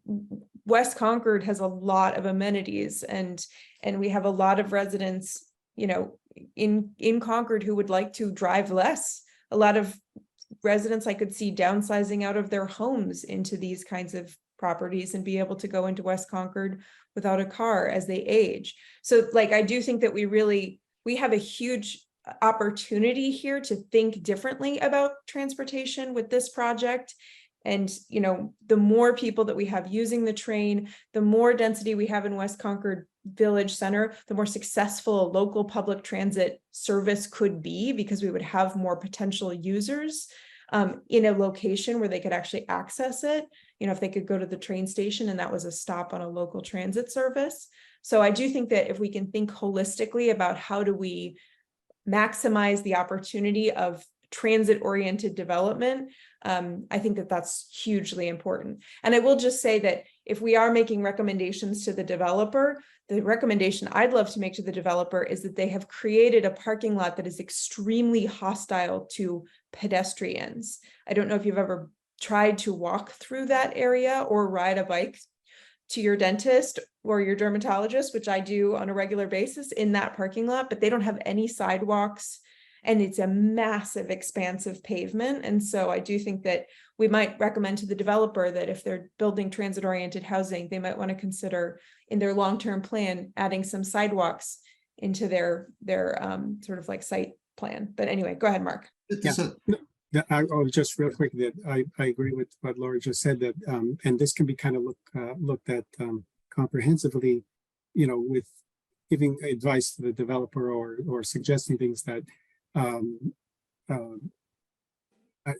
West Concord has a lot of amenities, and we have a lot of residents, in Concord who would like to drive less a lot of residents I could see downsizing out of their homes into these kinds of properties and be able to go into West Concord without a car as they age. So like, I do think that we have a huge opportunity here to think differently about transportation with this project. And, you know, the more people that we have using the train, the more density we have in West Concord Village Center, the more successful a local public transit service could be, because we would have more potential users in a location where they could actually access it. You know, if they could go to the train station and that was a stop on a local transit service. So I do think that if we can think holistically about how do we maximize the opportunity of transit-oriented development, I think that that's hugely important. And I will just say that if we are making recommendations to the developer, the recommendation I'd love to make to the developer is that they have created a parking lot that is extremely hostile to pedestrians. I don't know if you've ever tried to walk through that area or ride a bike to your dentist or your dermatologist, which I do on a regular basis in that parking lot, but they don't have any sidewalks. And it's a massive expansive pavement. And so I do think that we might recommend to the developer that if they're building transit-oriented housing, they might want to consider in their long-term plan adding some sidewalks into their sort of like site plan. But anyway, go ahead, Mark.
I'll just real quick that I agree with what Laura just said, that and this can be kind of looked at comprehensively, you know, with giving advice to the developer or suggesting things that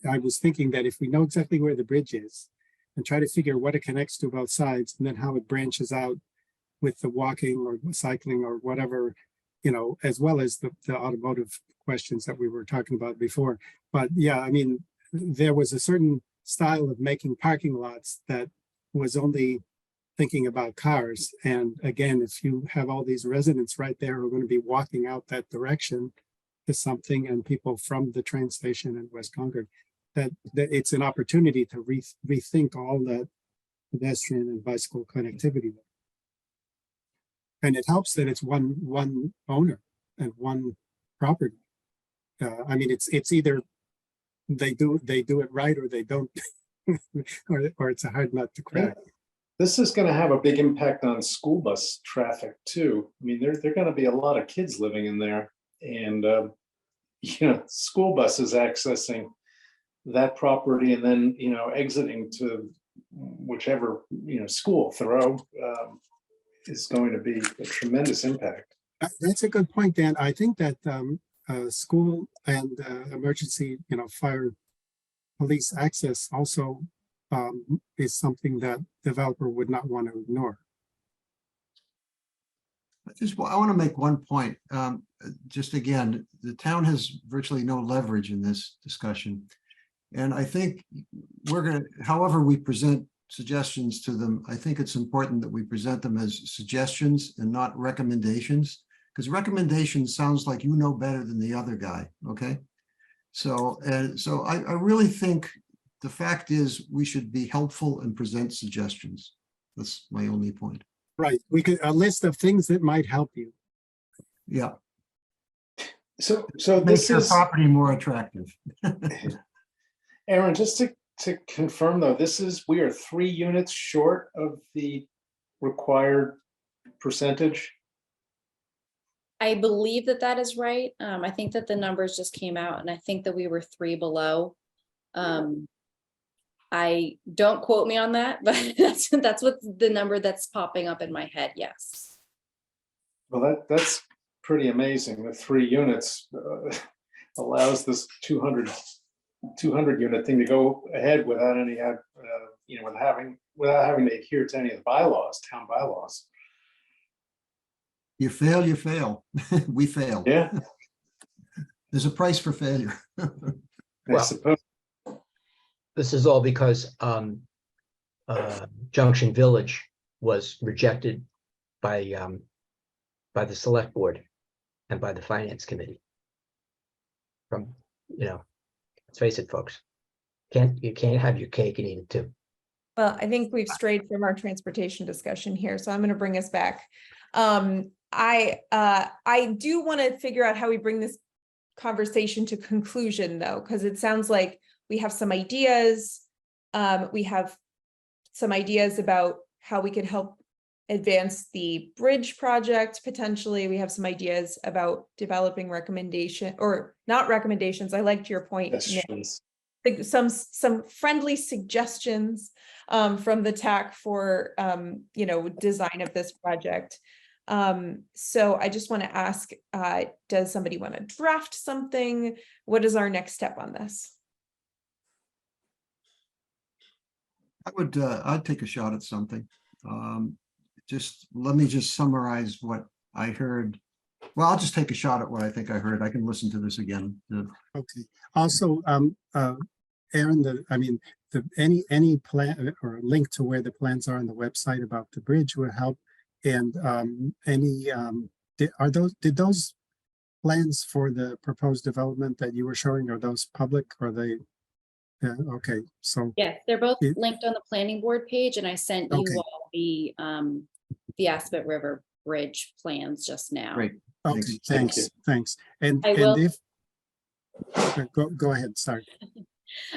I was thinking that if we know exactly where the bridge is and try to figure what it connects to both sides and then how it branches out with the walking or cycling or whatever, you know, as well as the automotive questions that we were talking about before. But yeah, I mean, there was a certain style of making parking lots that was only thinking about cars. And again, if you have all these residents right there who are going to be walking out that direction to something, and people from the train station in West Concord, that it's an opportunity to rethink all that pedestrian and bicycle connectivity. And it helps that it's one owner and one property. I mean, it's either they do it right or they don't, or it's a hard nut to crack.
This is going to have a big impact on school bus traffic too. I mean, there are going to be a lot of kids living in there, and you know, school buses accessing that property and then, you know, exiting to whichever, you know, school Thoreau is going to be a tremendous impact.
That's a good point, Dan. I think that school and emergency, you know, fire, police access also is something that developer would not want to ignore.
I want to make one point. Just again, the town has virtually no leverage in this discussion. And I think we're going to, however we present suggestions to them, I think it's important that we present them as suggestions and not recommendations, because recommendations sounds like you know better than the other guy, okay? So I really think the fact is we should be helpful and present suggestions. That's my only point.
Right. We could a list of things that might help you.
Yeah.
So
Make
this
your
is
property more attractive.
Aaron, just to confirm though, we are 3 units short of the required percentage.
I believe that is right. I think that the numbers just came out and I think that we were 3 below. I don't quote me on that, but that's what the number that's popping up in my head. Yes.
Well, that's pretty amazing. The 3 units allows this 200 unit thing to go ahead without any, you know, without having to adhere to any of the bylaws, town bylaws.
You fail, you fail. We fail.
Yeah.
There's a price for failure.
I suppose.
This is all because Junction Village was rejected by the select board and by the finance committee. From, you know, let's face it, folks, you can't have your cake and eat it too.
Well, I think we've strayed from our transportation discussion here, so I'm going to bring us back. I do want to figure out how we bring this conversation to conclusion though, because it sounds like we have some ideas. We have some ideas about how we could help advance the bridge project. Potentially, we have some ideas about developing recommendation or not recommendations. I liked your point, Nick.
Questions.
Some friendly suggestions from the TAC for design of this project. So I just want to ask, does somebody want to draft something? What is our next step on this?
I'd take a shot at something. Let me just summarize what I heard. Well, I'll just take a shot at what I think I heard. I can listen to this again.
Okay. Also, Aaron, any plan or link to where the plans are on the website about the bridge would help. And did those plans for the proposed development that you were showing, are those public? Or they? Yeah. Okay. So
Yeah, they're both
it-
linked on the planning board page, and I sent you
Okay.
all the Aspet River Bridge plans just now.
Great.
okay.
Thank you.
Thanks. And
I will-
if go ahead. Sorry.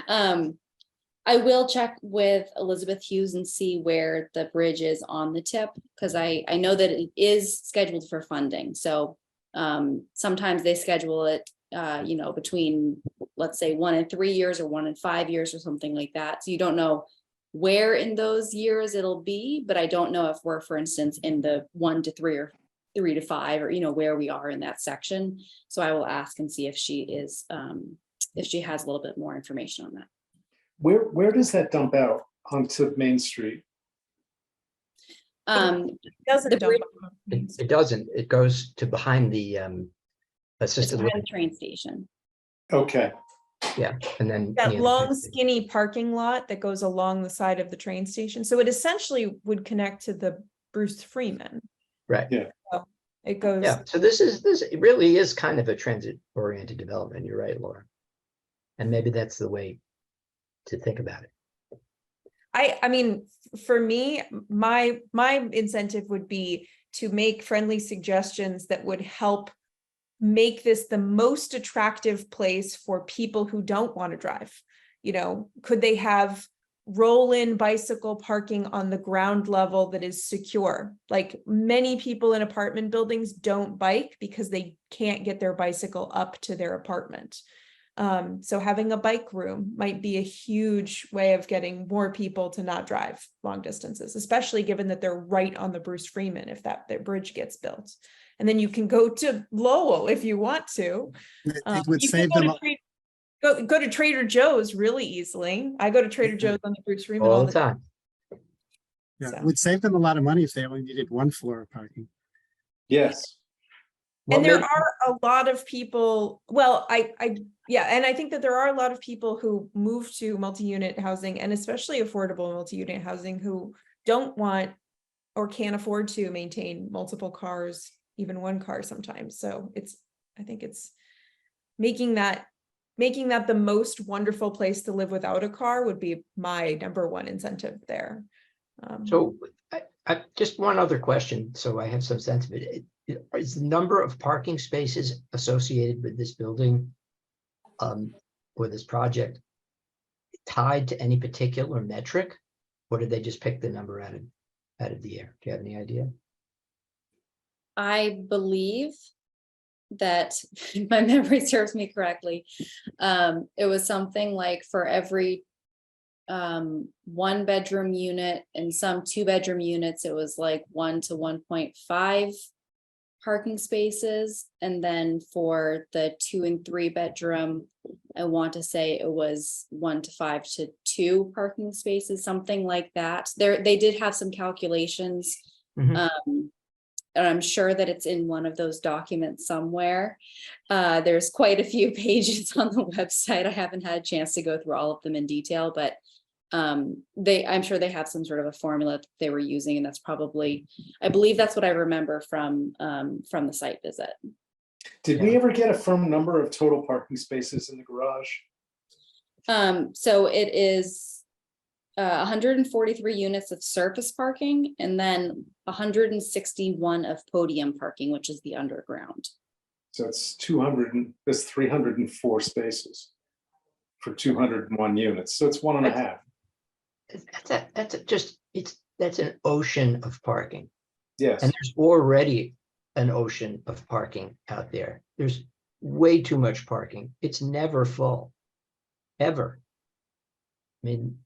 I will check with Elizabeth Hughes and see where the bridge is on the tip, because I know that it is scheduled for funding. So sometimes they schedule it, between, let's say 1 and 3 years or 1 and 5 years or something like that. So you don't know where in those years it'll be, but I don't know if we're, for instance, in the 1 to 3 or 3 to 5, or where we are in that section. So I will ask and see if she is, if she has a little bit more information on that.
Where does that dump out onto Main Street?
Doesn't
The
dump
bridge-
on-
It doesn't. It goes to behind the
It's
assisted
behind
living.
the train station.
Okay,
Yeah, and then near
that
the
long
train station.
skinny parking lot that goes along the side of the train station. So it essentially would connect to the Bruce Freeman.
Right.
Yeah.
So it goes.
Yeah. So this it really is kind of a transit oriented development. You're right, Laura. And maybe that's the way to think about it.
I mean, for me, my incentive would be to make friendly suggestions that would help make this the most attractive place for people who don't want to drive. Could they have roll-in bicycle parking on the ground level that is secure? Like many people in apartment buildings don't bike because they can't get their bicycle up to their apartment. So having a bike room might be a huge way of getting more people to not drive long distances, especially given that they're right on the Bruce Freeman if that bridge gets built. And then you can go to Lowell if you want to.
It would
You can
save
go
them.
go to Trader Joe's really easily. I go to Trader Joe's on the Bruce Freeman
All the time.
Yeah,
so.
it would save them a lot of money if they only needed 1 floor of parking.
yes.
And there
Well,
are a lot of people, well, and I think that there are a lot of people who move to multi-unit housing and especially affordable multi-unit housing who don't want or can't afford to maintain multiple cars, even 1 car sometimes. So I think it's making that the most wonderful place to live without a car would be my #1 incentive there.
So I just one other question, so I have some sense of it. Is the number of parking spaces associated with this building or this project tied to any particular metric? Or did they just pick the number out of the air? Do you have any idea?
I believe that if my memory serves me correctly. It was something like for every 1 bedroom unit and some 2 bedroom units, it was like 1 to 1.5 parking spaces. And then for the 2 and 3 bedroom, I want to say it was 1 to 5 to 2 parking spaces, something like that. They did have some calculations.
Mhm.
And I'm sure that it's in one of those documents somewhere. There's quite a few pages on the website. I haven't had a chance to go through all of them in detail, but I'm sure they have some sort of a formula that they were using, and that's probably, I believe that's what I remember from the site visit.
Did we ever get a firm number of total parking spaces in the garage?
So it is 143 units of surface parking and then 161 of podium parking, which is the underground.
So it's 200, there's 304 spaces for 201 units. So it's 1.5.
That's an ocean of parking.
Yes.
And there's already an ocean of parking out there. There's way too much parking. It's never full, ever. I mean,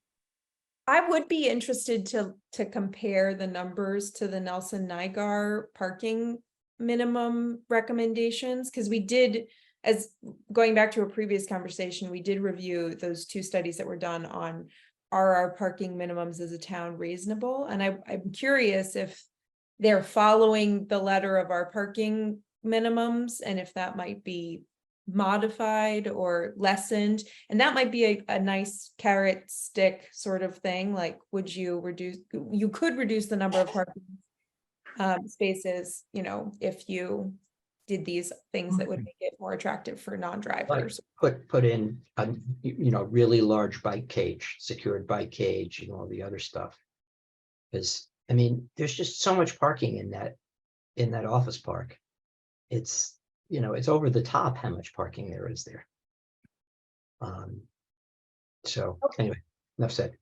I would be interested to compare the numbers to the Nelson Nygar parking minimum recommendations, because we did, as going back to a previous conversation, we did review those two studies that were done on are our parking minimums as a town reasonable? And I'm curious if they're following the letter of our parking minimums and if that might be modified or lessened. And that might be a nice carrot stick sort of thing. Like, would you could reduce the number of parking spaces, you know, if you did these things that would make it more attractive for
like
non-drivers.
put in a really large bike cage, secured bike cage, and all the other stuff. Because I mean, there's just so much parking in that office park. It's it's over the top how much parking there is there. So anyway, enough said.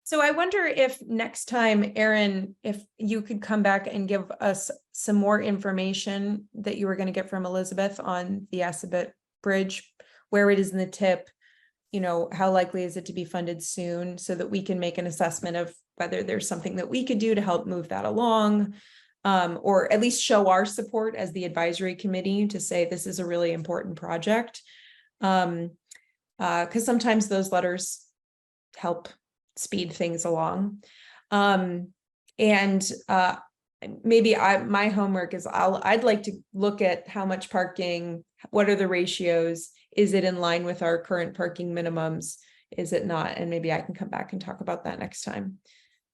So I wonder if next time, Erin, if you could come back and give us some more information that you were going to get from Elizabeth on the Assabet Bridge, where it is in the tip, how likely is it to be funded soon, so that we can make an assessment of whether there's something that we could do to help move that along, or at least show our support as the advisory committee to say this is a really important project. Because sometimes those letters help speed things along. Maybe my homework is I'd like to look at how much parking, what are the ratios, is it in line with our current parking minimums, is it not? And maybe I can come back and talk about that next time.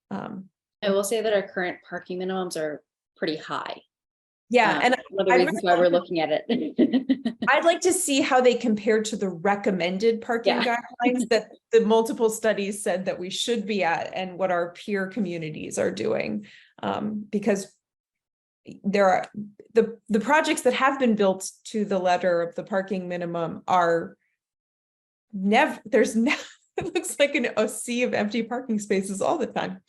I will say that our current parking minimums are pretty high.
Yeah, and
one of the reasons why we're looking at it.
I'd like to see how they compare to the recommended parking guidelines that the multiple studies said that we should be at, and what our peer communities are doing. Because there are the projects that have been built to the letter of the parking minimum are it looks like a sea of empty parking spaces all the time.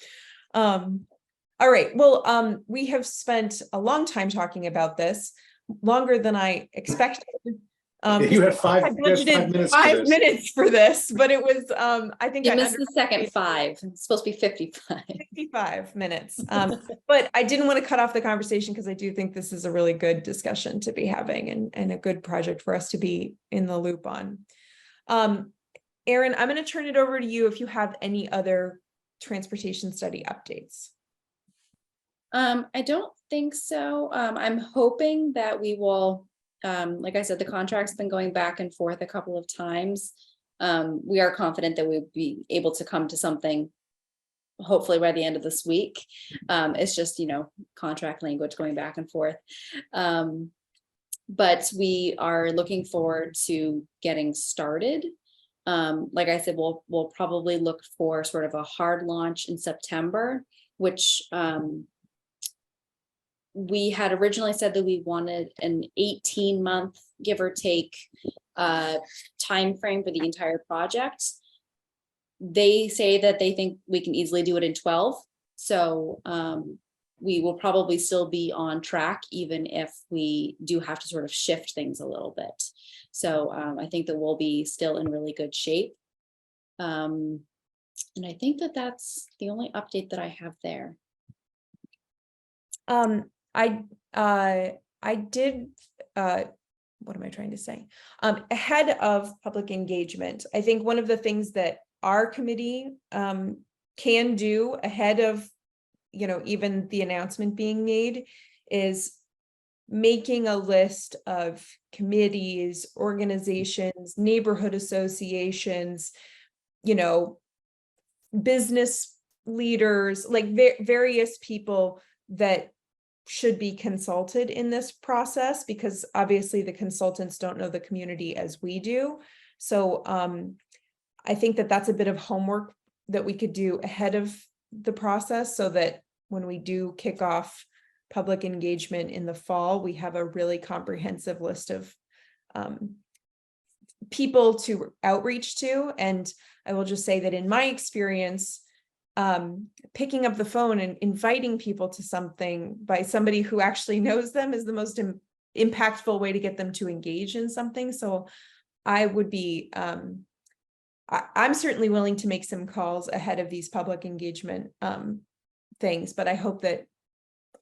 All right, well, we have spent a long time talking about this, longer than I expected.
You had
I budgeted 5 minutes for this, but it was, I think
You
I
missed the second 5. It's supposed to be 55.
55 minutes. But I didn't want to cut off the conversation because I do think this is a really good discussion to be having and a good project for us to be in the loop on. Erin, I'm going to turn it over to you if you have any other transportation study updates.
I don't think so. I'm hoping that we will, like I said, the contract's been going back and forth a couple of times. We are confident that we'll be able to come to something hopefully by the end of this week. It's just, contract language going back and forth. But we are looking forward to getting started. Like I said, we'll probably look for sort of a hard launch in September, which we had originally said that we wanted an 18-month, give or take, time frame for the entire project. They say that they think we can easily do it in 12. So we will probably still be on track, even if we do have to sort of shift things a little bit. So I think that we'll be still in really good shape. And I think that that's the only update that I have there.
I did, what am I trying to say? Ahead of public engagement, I think one of the things that our committee can do ahead of, even the announcement being made is making a list of committees, organizations, neighborhood associations, business leaders, like various people that should be consulted in this process, because obviously the consultants don't know the community as we do. So I think that that's a bit of homework that we could do ahead of the process, so that when we do kick off public engagement in the fall, we have a really comprehensive list of people to outreach to. And I will just say that in my experience, picking up the phone and inviting people to something by somebody who actually knows them is the most impactful way to get them to engage in something. So I would be, I'm certainly willing to make some calls ahead of these public engagement things, but I hope that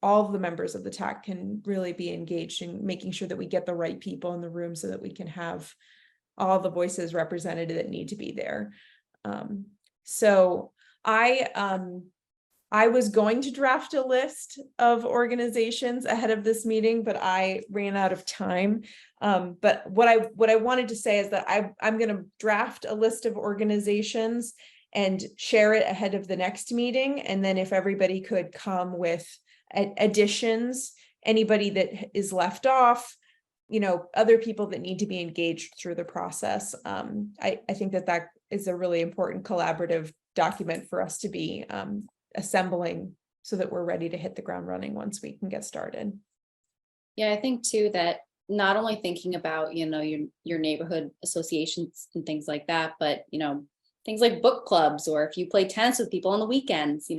all of the members of the TAC can really be engaged in making sure that we get the right people in the room so that we can have all the voices represented that need to be there. So I was going to draft a list of organizations ahead of this meeting, but I ran out of time. But what I wanted to say is that I'm going to draft a list of organizations and share it ahead of the next meeting. And then if everybody could come with additions, anybody that is left off, other people that need to be engaged through the process. I think that is a really important collaborative document for us to be assembling so that we're ready to hit the ground running once we can get started.
Yeah, I think too that not only thinking about, your neighborhood associations and things like that, but, things like book clubs, or if you play tennis with people on the weekends,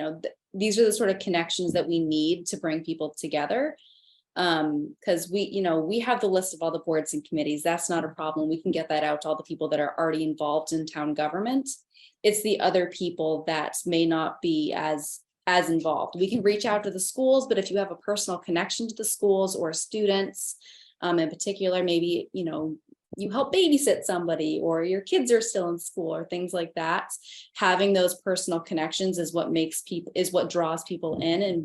these are the sort of connections that we need to bring people together. Because we have the list of all the boards and committees. That's not a problem. We can get that out to all the people that are already involved in town government. It's the other people that may not be as involved. We can reach out to the schools, but if you have a personal connection to the schools or students, in particular, maybe, you help babysit somebody, or your kids are still in school, or things like that. Having those personal connections is what draws people in and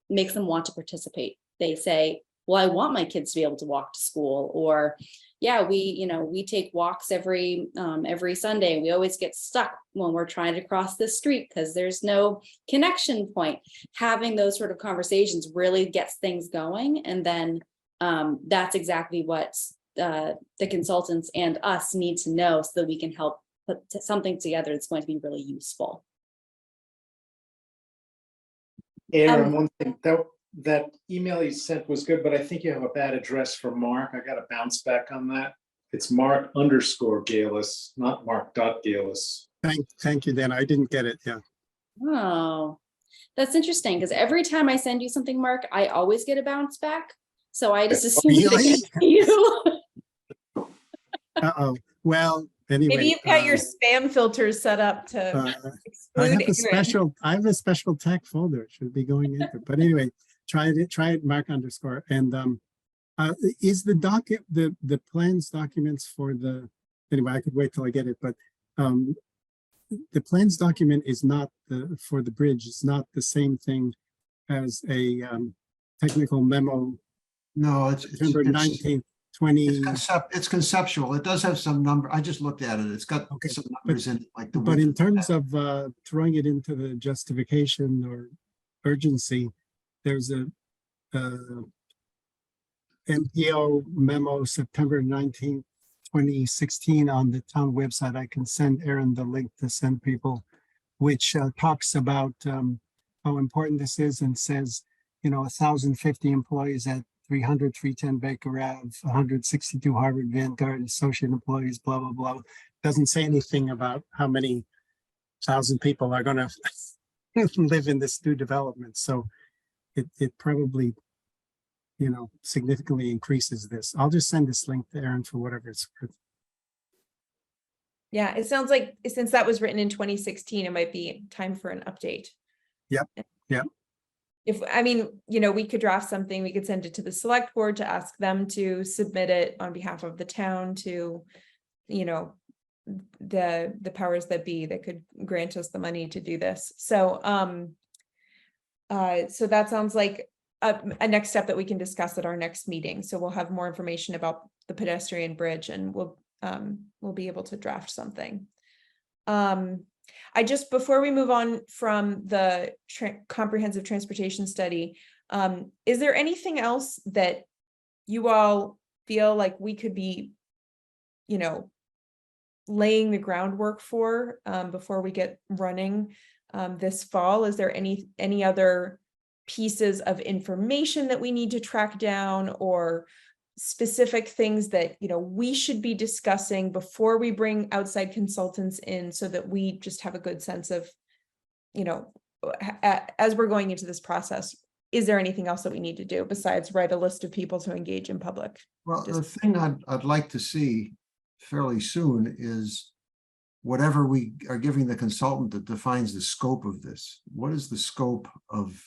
makes them want to participate. They say, well, I want my kids to be able to walk to school, or yeah, we take walks every Sunday, and we always get stuck when we're trying to cross the street because there's no connection point. Having those sort of conversations really gets things going. And then that's exactly what the consultants and us need to know so that we can help put something together that's going to be really useful.
Aaron, one thing, that email you sent was good, but I think you have a bad address for Mark. I got to bounce back on that. It's Mark_Galis, not Mark.Galis.
Thank you, Dan. I didn't get it. Yeah.
Oh, that's interesting, because every time I send you something, Mark, I always get a bounce back. So I just assumed
Really?
it was you.
Uh-oh. Well, anyway.
Maybe you've got your spam filters set up to
I
exclude
have
Aaron.
a special tech folder. It should be going into. But anyway, try it Mark_. And is the docket the plans documents for the, anyway, I could wait till I get it, but the plans document is not for the bridge. It's not the same thing as a technical memo.
No,
September 19th, 20.
It's conceptual. It does have some number. I just looked at it. It's got
Okay,
some numbers in it, like the.
But in
width.
terms of throwing it into the justification or urgency, there's a MPO memo September 19th, 2016 on the town website. I can send Aaron the link to send people, which talks about how important this is and says, 1,050 employees at 300, 310 Baker Ave, 162 Harvard Vanguard associate employees, blah, blah, blah. Doesn't say anything about how many thousand people are going to live in this new development. So it probably, significantly increases this. I'll just send this link to Aaron for whatever it's worth.
Yeah, it sounds like since that was written in 2016, it might be time for an update.
Yep.
We could draft something, we could send it to the select board to ask them to submit it on behalf of the town to, the powers that be that could grant us the money to do this. So, so that sounds like a next step that we can discuss at our next meeting. So we'll have more information about the pedestrian bridge, and we'll be able to draft something. Before we move on from the comprehensive transportation study, is there anything else that you all feel like we could be, laying the groundwork for before we get running this fall? Is there any other pieces of information that we need to track down, or specific things that, we should be discussing before we bring outside consultants in, so that we just have a good sense of, as we're going into this process, is there anything else that we need to do besides write a list of people to engage in public?
Well, the thing I'd like to see fairly soon is whatever we are giving the consultant that defines the scope of this. What is the scope of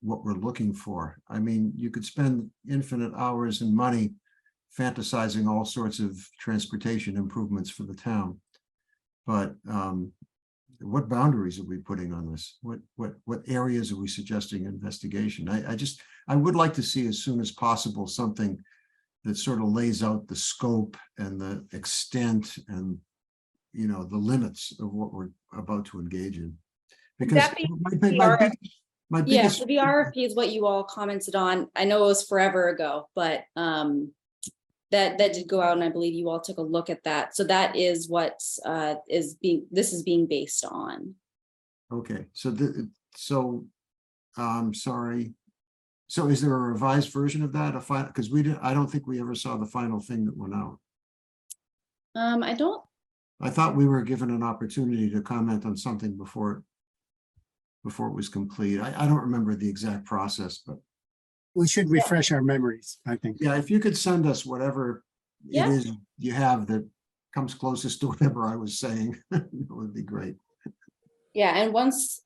what we're looking for? I mean, you could spend infinite hours and money fantasizing all sorts of transportation improvements for the town. But what boundaries are we putting on this? What areas are we suggesting investigation? I would like to see as soon as possible something that sort of lays out the scope and the extent and, the limits of what we're about to engage in. Because
That being
my
Yeah,
biggest,
so the RFP is what you all commented on. I know it was forever ago, but that did go out, and I believe you all took a look at that. So that is what this is being based on.
okay, so sorry. So is there a revised version of that? Because I don't think we ever saw the final thing that went out. I thought we were given an opportunity to comment on something before it was complete. I don't remember the exact process, but
We should refresh our memories, I think.
yeah, if you could send us whatever it
Yeah.
is you have that comes closest to whatever I was saying, that would be great.
Yeah, and once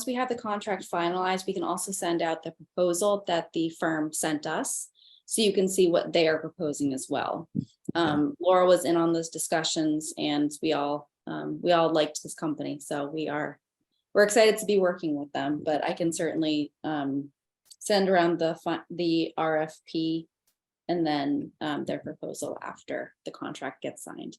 we have the contract finalized, we can also send out the proposal that the firm sent us, so you can see what they are proposing as well. Laura was in on those discussions, and we all liked this company, so we're excited to be working with them. But I can certainly send around the RFP and then their proposal after the contract gets signed.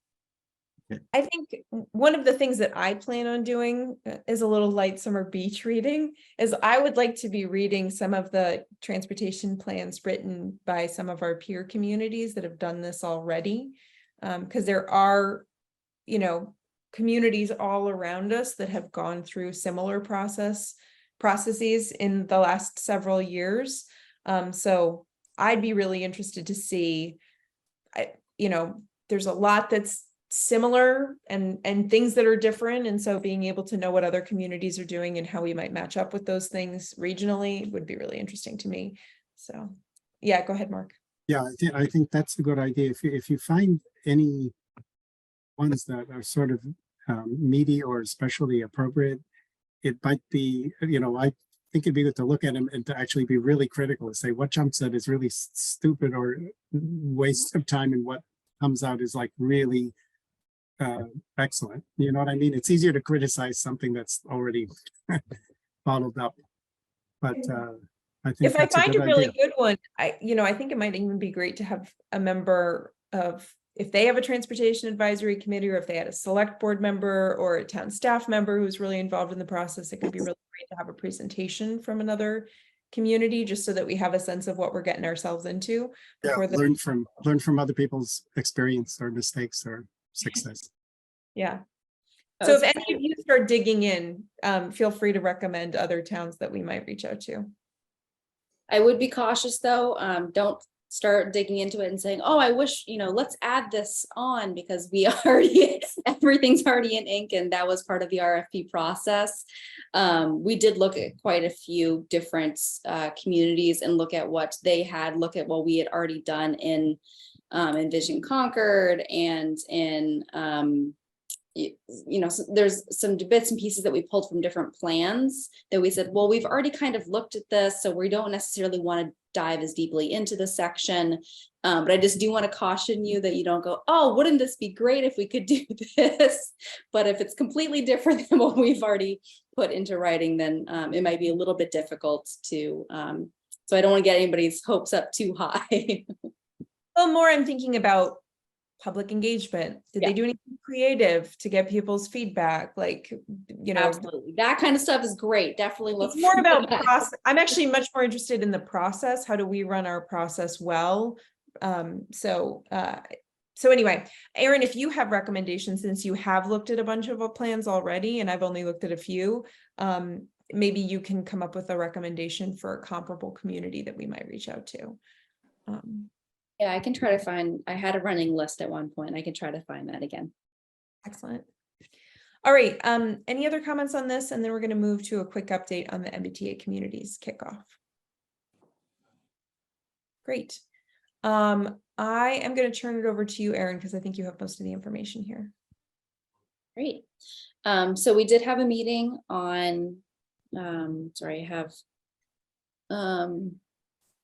I think one of the things that I plan on doing is a little light summer beach reading, is I would like to be reading some of the transportation plans written by some of our peer communities that have done this already. Because there are, communities all around us that have gone through similar processes in the last several years. So I'd be really interested to see, there's a lot that's similar and things that are different. And so being able to know what other communities are doing and how we might match up with those things regionally would be really interesting to me. So yeah, go ahead, Mark.
Yeah, I think that's a good idea. If you find any ones that are sort of meaty or especially appropriate, it might be, I think it'd be good to look at them and to actually be really critical and say what jumps out is really stupid or waste of time, and what comes out is like really excellent. You know what I mean? It's easier to criticize something that's already followed up. But I think
If I
that's
find a
good
really
idea.
good one, I think it might even be great to have a member of, if they have a transportation advisory committee, or if they had a select board member or a town staff member who's really involved in the process, it could be really great to have a presentation from another community, just so that we have a sense of what we're getting ourselves into.
Yeah,
before
learn from other people's experience or mistakes or success.
Yeah. So if any of you start digging in, feel free to recommend other towns that we might reach out to.
I would be cautious though. Don't start digging into it and saying, oh, I wish, let's add this on, because everything's already in ink, and that was part of the RFP process. We did look at quite a few different communities and look at what they had, look at what we had already done in Vision Concord and in so there's some bits and pieces that we pulled from different plans that we said, well, we've already kind of looked at this, so we don't necessarily want to dive as deeply into the section. But I just do want to caution you that you don't go, oh, wouldn't this be great if we could do this? But if it's completely different than what we've already put into writing, then it might be a little bit difficult to, so I don't want to get anybody's hopes up too high.
Well, more I'm thinking about public engagement. Did they do anything creative to get people's feedback? Like,
Absolutely. That kind of stuff is great. Definitely look
it's more
for
about
that.
process. I'm actually much more interested in the process. How do we run our process well? So anyway, Erin, if you have recommendations, since you have looked at a bunch of plans already, and I've only looked at a few, maybe you can come up with a recommendation for a comparable community that we might reach out to.
Yeah, I can try to find, I had a running list at one point. I can try to find that again.
Excellent. All right, any other comments on this? And then we're going to move to a quick update on the MBTA communities kickoff. Great. I am going to turn it over to you, Erin, because I think you have most of the information here.
Great. So we did have a meeting on, sorry, I have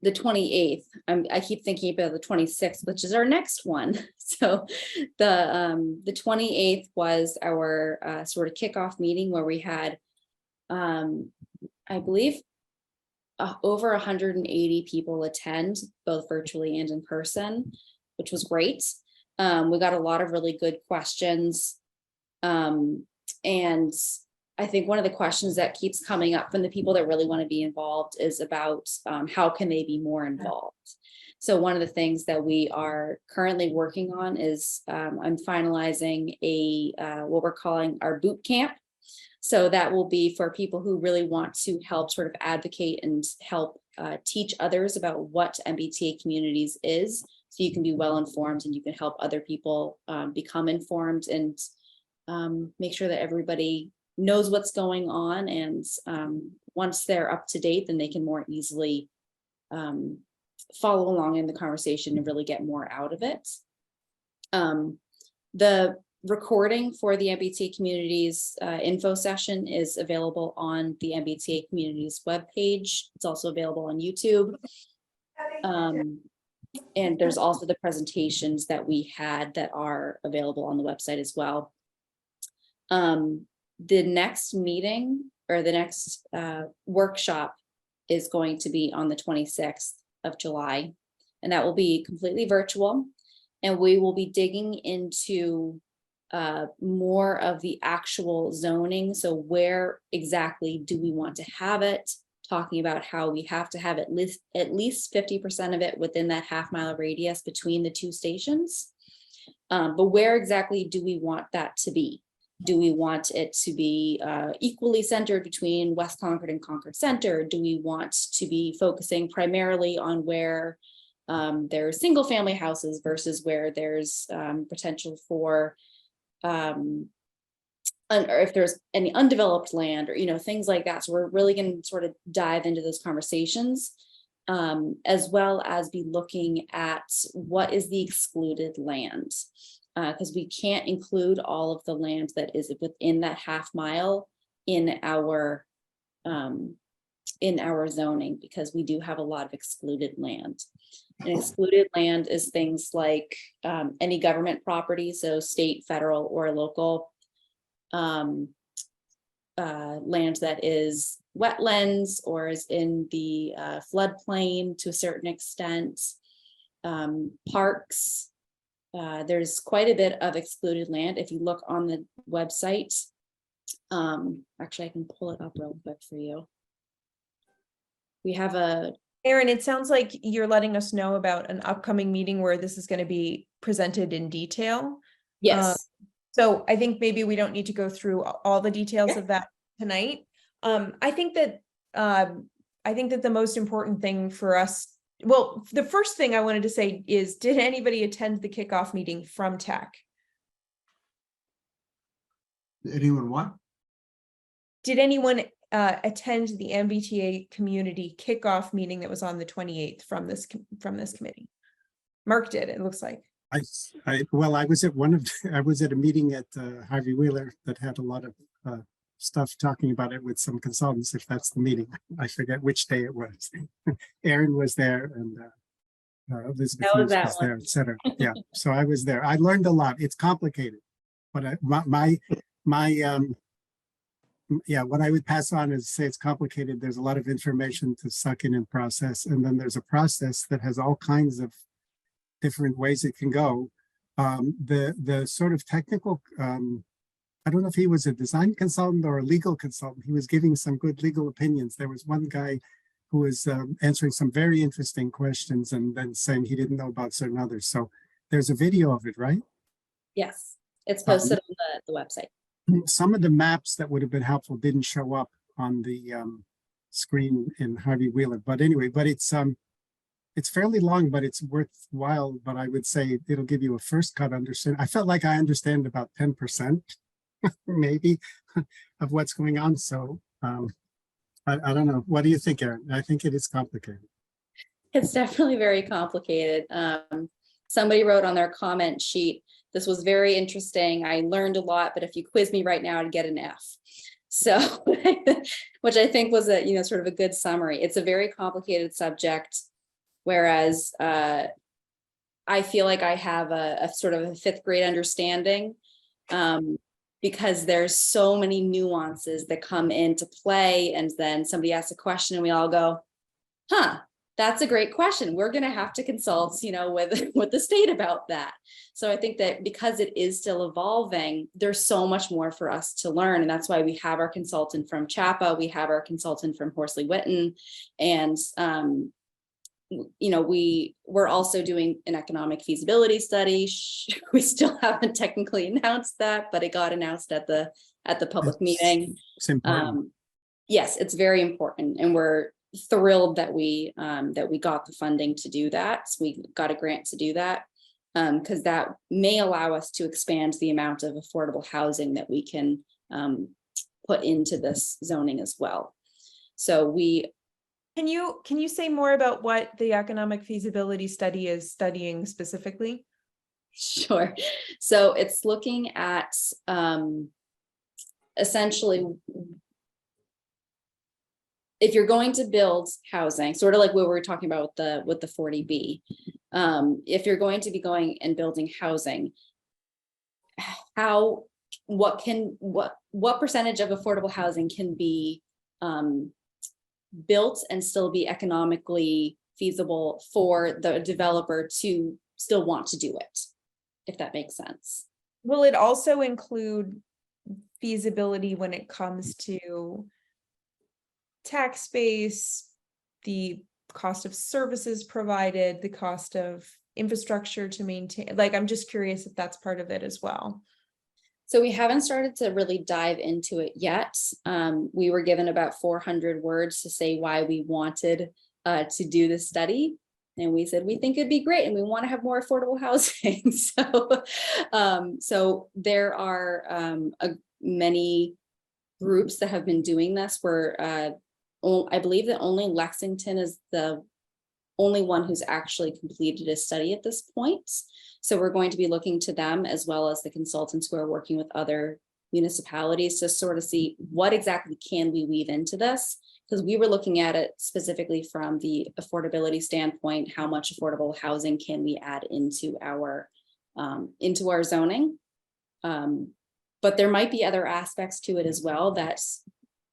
the 28th. I keep thinking about the 26th, which is our next one. So the 28th was our sort of kickoff meeting where we had, I believe, over 180 people attend, both virtually and in person, which was great. We got a lot of really good questions. And I think one of the questions that keeps coming up from the people that really want to be involved is about how can they be more involved. So one of the things that we are currently working on is I'm finalizing a what we're calling our boot camp. So that will be for people who really want to help sort of advocate and help teach others about what MBTA communities is, so you can be well informed and you can help other people become informed and make sure that everybody knows what's going on. And once they're up to date, then they can more easily follow along in the conversation and really get more out of it. The recording for the MBTA communities info session is available on the MBTA communities webpage. It's also available on YouTube. And there's also the presentations that we had that are available on the website as well. The next meeting or the next workshop is going to be on the 26th of July, and that will be completely virtual. And we will be digging into more of the actual zoning. So where exactly do we want to have it? Talking about how we have to have at least 50% of it within that half-mile radius between the two stations. But where exactly do we want that to be? Do we want it to be equally centered between West Concord and Concord Center? Do we want to be focusing primarily on where there's single family houses versus where there's potential for or if there's any undeveloped land, or things like that? So we're really going to sort of dive into those conversations, as well as be looking at what is the excluded land. Because we can't include all of the land that is within that half-mile in our zoning, because we do have a lot of excluded land. And excluded land is things like any government property, so state, federal, or local land that is wetlands or is in the floodplain to a certain extent, parks. There's quite a bit of excluded land. If you look on the website, actually I can pull it up real quick for you. We have
Erin, it sounds like you're letting us know about an upcoming meeting where this is going to be presented in detail.
yes.
So I think maybe we don't need to go through all the details of that tonight. I think that the most important thing for us, well, the first thing I wanted to say is, did anybody attend the kickoff meeting from TAC?
Anyone what?
Did anyone attend the MBTA community kickoff meeting that was on the 28th from this committee? Mark did, it looks like.
I was at I was at a meeting at Harvey Wheeler that had a lot of stuff talking about it with some consultants, if that's the meeting. I forget which day it was. Aaron was there, and Elizabeth was there, etc. Yeah, so I was there. I learned a lot. It's complicated, but what I would pass on is say it's complicated. There's a lot of information to suck in and process, and then there's a process that has all kinds of different ways it can go. The sort of technical, I don't know if he was a design consultant or a legal consultant. He was giving some good legal opinions. There was one guy who was answering some very interesting questions and then saying he didn't know about certain others. So there's a video of it, right?
Yes, it's posted on the website.
Some of the maps that would have been helpful didn't show up on the screen in Harvey Wheeler. But anyway, but it's fairly long, but it's worthwhile. But I would say it'll give you a first cut understanding. I felt like I understand about 10% maybe of what's going on. So I don't know. What do you think, Erin? I think it is complicated.
It's definitely very complicated. Somebody wrote on their comment sheet, this was very interesting. I learned a lot, but if you quiz me right now, I'd get an F. So, which I think was a, sort of a good summary. It's a very complicated subject, whereas I feel like I have a sort of a fifth grade understanding, because there's so many nuances that come into play. And then somebody asks a question and we all go, huh, that's a great question. We're going to have to consult, with the state about that. So I think that because it is still evolving, there's so much more for us to learn. And that's why we have our consultant from CHAPA, we have our consultant from Horsley Witten, and we're also doing an economic feasibility study. We still haven't technically announced that, but it got announced at the public meeting.
It's important.
Yes, it's very important, and we're thrilled that we got the funding to do that. So we got a grant to do that, because that may allow us to expand the amount of affordable housing that we can put into this zoning as well. So
Can you say more about what the economic feasibility study is studying specifically?
Sure. So it's looking at essentially, if you're going to build housing, sort of like what we were talking about with the 40B, if you're going to be going and building housing, what percentage of affordable housing can be built and still be economically feasible for the developer to still want to do it, if that makes sense.
Will it also include feasibility when it comes to tax base, the cost of services provided, the cost of infrastructure to maintain? Like, I'm just curious if that's part of it as well.
So we haven't started to really dive into it yet. We were given about 400 words to say why we wanted to do this study. And we said, we think it'd be great and we want to have more affordable housing. So there are many groups that have been doing this where I believe that only Lexington is the only one who's actually completed a study at this point. So we're going to be looking to them as well as the consultants who are working with other municipalities to sort of see what exactly can we weave into this, because we were looking at it specifically from the affordability standpoint. How much affordable housing can we add into our zoning? But there might be other aspects to it as well that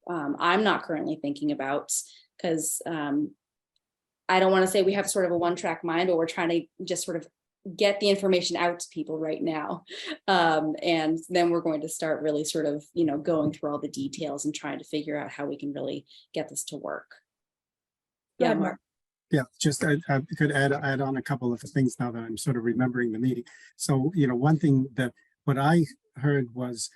I'm not currently thinking about, because I don't want to say we have sort of a one-track mind, but we're trying to just sort of get the information out to people right now. And then we're going to start really sort of, going through all the details and trying to figure out how we can really get this to work. Yeah, Mark.
Yeah, just I could add on a couple of things now that I'm sort of remembering the meeting. So, one thing that what I heard was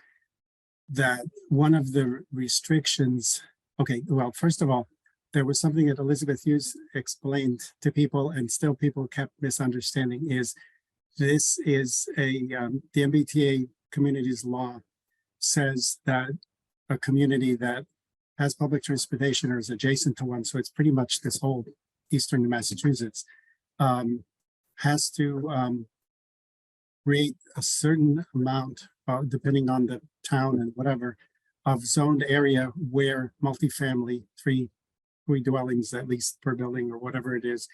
that one of the restrictions, okay, well, first of all, there was something that Elizabeth Hughes explained to people and still people kept misunderstanding is this is the MBTA communities law says that a community that has public transportation or is adjacent to one, so it's pretty much this whole eastern Massachusetts, has to create a certain amount, depending on the town and whatever, of zoned area where multifamily, three dwellings at least per building or whatever it is,